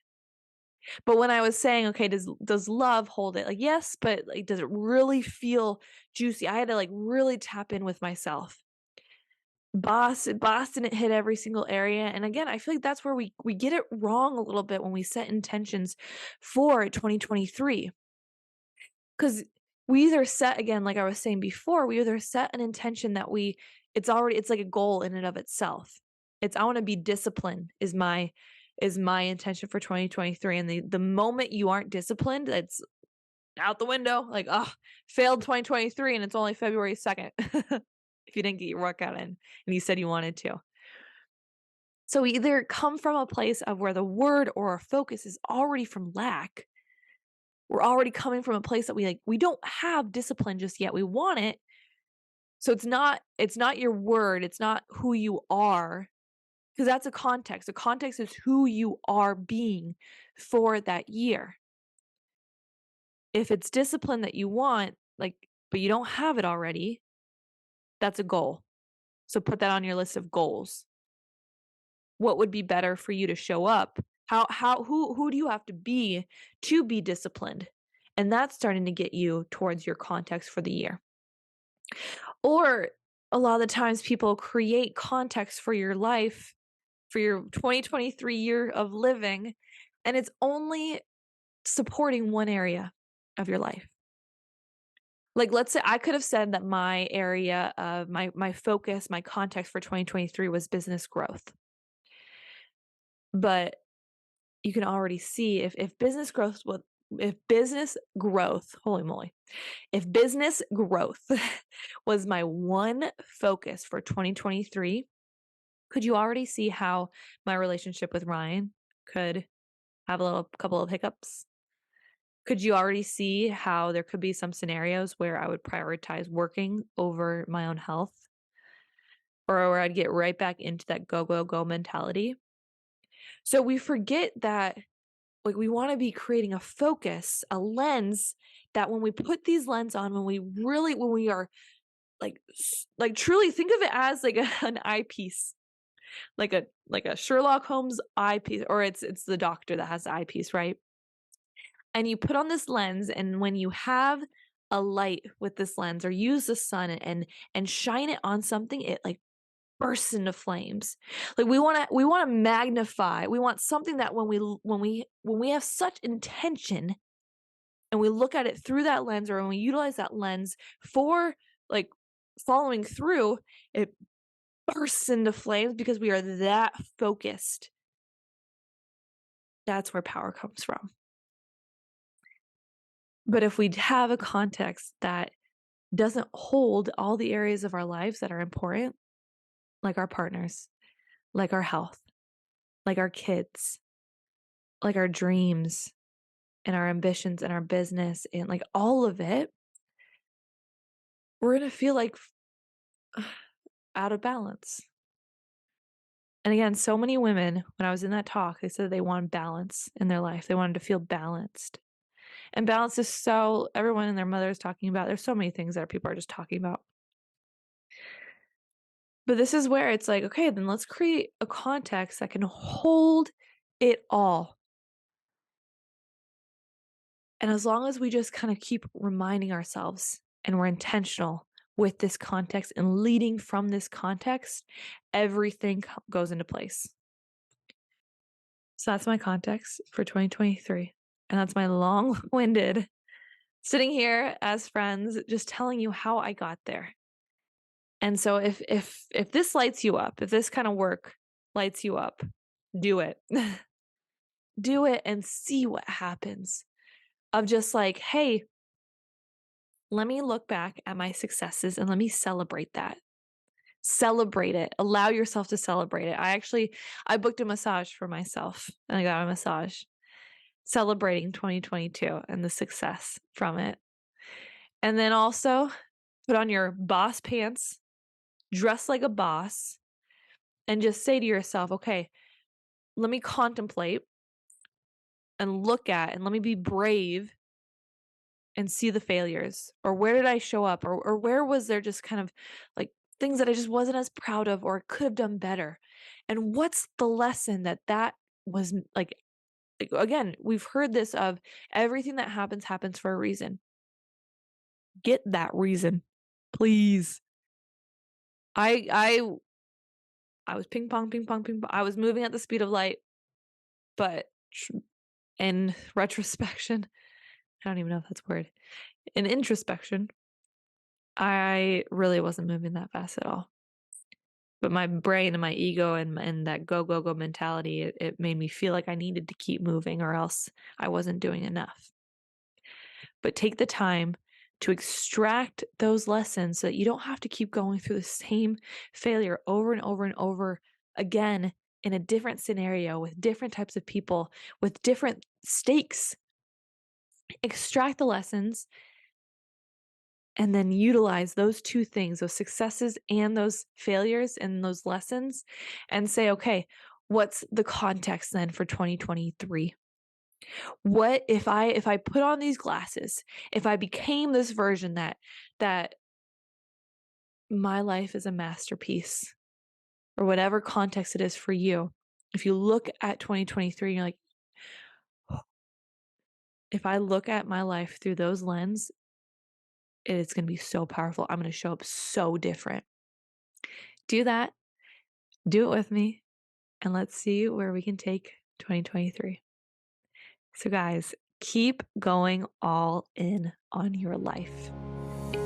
But when I was saying, okay, does love hold it? Like, yes, but like, does it really feel juicy? I had to like really tap in with myself. Boss didn't hit every single area. And again, I feel like that's where we get it wrong a little bit when we set intentions for 2023. Because we either set, again, like I was saying before, we either set an intention that it's like a goal in and of itself. I want to be disciplined is my intention for 2023. And the moment you aren't disciplined, that's out the window. Like, oh, failed 2023 and it's only February 2nd. If you didn't get your workout in and you said you wanted to. So we either come from a place of where the word or our focus is already from lack. We're already coming from a place that we don't have discipline just yet. We want it. So it's not your word. It's not who you are, because that's a context. The context is who you are being for that year. If it's discipline that you want, like, but you don't have it already, that's a goal. So put that on your list of goals. What would be better for you to show up? Who do you have to be disciplined? And that's starting to get you towards your context for the year. Or a lot of the times people create context for your life, for your 2023 year of living, and it's only supporting one area of your life. Like, let's say I could have said that my area of my focus, my context for 2023 was business growth. But you can already see if business growth, holy moly, if business growth was my one focus for 2023, could you already see how my relationship with Ryan could have a couple of hiccups? Could you already see how there could be some scenarios where I would prioritize working over my own health, or where I'd get right back into that go, go, go mentality? So we forget that, like, we want to be creating a focus, a lens, that when we put these lens on, when we are like truly think of it as like an eyepiece, like a Sherlock Holmes eyepiece, or it's the doctor that has the eyepiece, right? And you put on this lens, and when you have a light with this lens, or use the sun and shine it on something, it like bursts into flames. Like we want to magnify. We want something that when we have such intention and we look at it through that lens, or when we utilize that lens for like following through, it bursts into flames because we are that focused. That's where power comes from. But if we have a context that doesn't hold all the areas of our lives that are important, like our partners, like our health, like our kids, like our dreams and our ambitions and our business and like all of it, we're going to feel like out of balance. And again, so many women, when I was in that talk, they said they wanted balance in their life. They wanted to feel balanced. And balance is so, everyone and their mother is talking about. There's so many things that people are just talking about. But this is where it's like, okay, then let's create a context that can hold it all. And as long as we just kind of keep reminding ourselves and we're intentional with this context and leading from this context, everything goes into place. So that's my context for 2023. And that's my long-winded sitting here as friends, just telling you how I got there. And so if this lights you up, if this kind of work lights you up, do it. Do it and see what happens. Of just like, hey, let me look back at my successes and let me celebrate that. Celebrate it. Allow yourself to celebrate it. I booked a massage for myself and I got a massage celebrating 2022 and the success from it. And then also put on your boss pants, dress like a boss, and just say to yourself, okay, let me contemplate and look at and let me be brave and see the failures, or where did I show up, or where was there just kind of like things that I just wasn't as proud of or could have done better. And what's the lesson that was like, again, we've heard this of everything that happens for a reason. Get that reason, please. I was ping pong. I was moving at the speed of light, but in retrospection, I don't even know if that's a word. In introspection, I really wasn't moving that fast at all. But my brain and my ego and that go mentality, it made me feel like I needed to keep moving or else I wasn't doing enough. But take the time to extract those lessons so that you don't have to keep going through the same failure over and over and over again in a different scenario with different types of people, with different stakes. Extract the lessons and then utilize those two things, those successes and those failures and those lessons, and say, okay, what's the context then for 2023? What if I put on these glasses, if I became this version that my life is a masterpiece, or whatever context it is for you. If you look at 2023, you're like, if I look at my life through those lens, it's going to be so powerful. I'm going to show up so different. Do that. Do it with me. And let's see where we can take 2023. So guys, keep going all in on your life.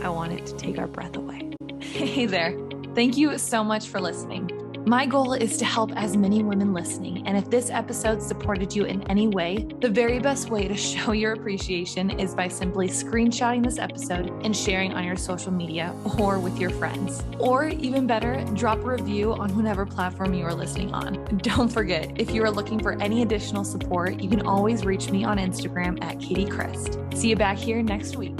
I want it to take our breath away. Hey there. Thank you so much for listening. My goal is to help as many women listening, and if this episode supported you in any way, the very best way to show your appreciation is by simply screenshotting this episode and sharing on your social media or with your friends. Or even better, drop a review on whatever platform you are listening on. Don't forget, if you are looking for any additional support, you can always reach me on Instagram at Katie Christ. See you back here next week.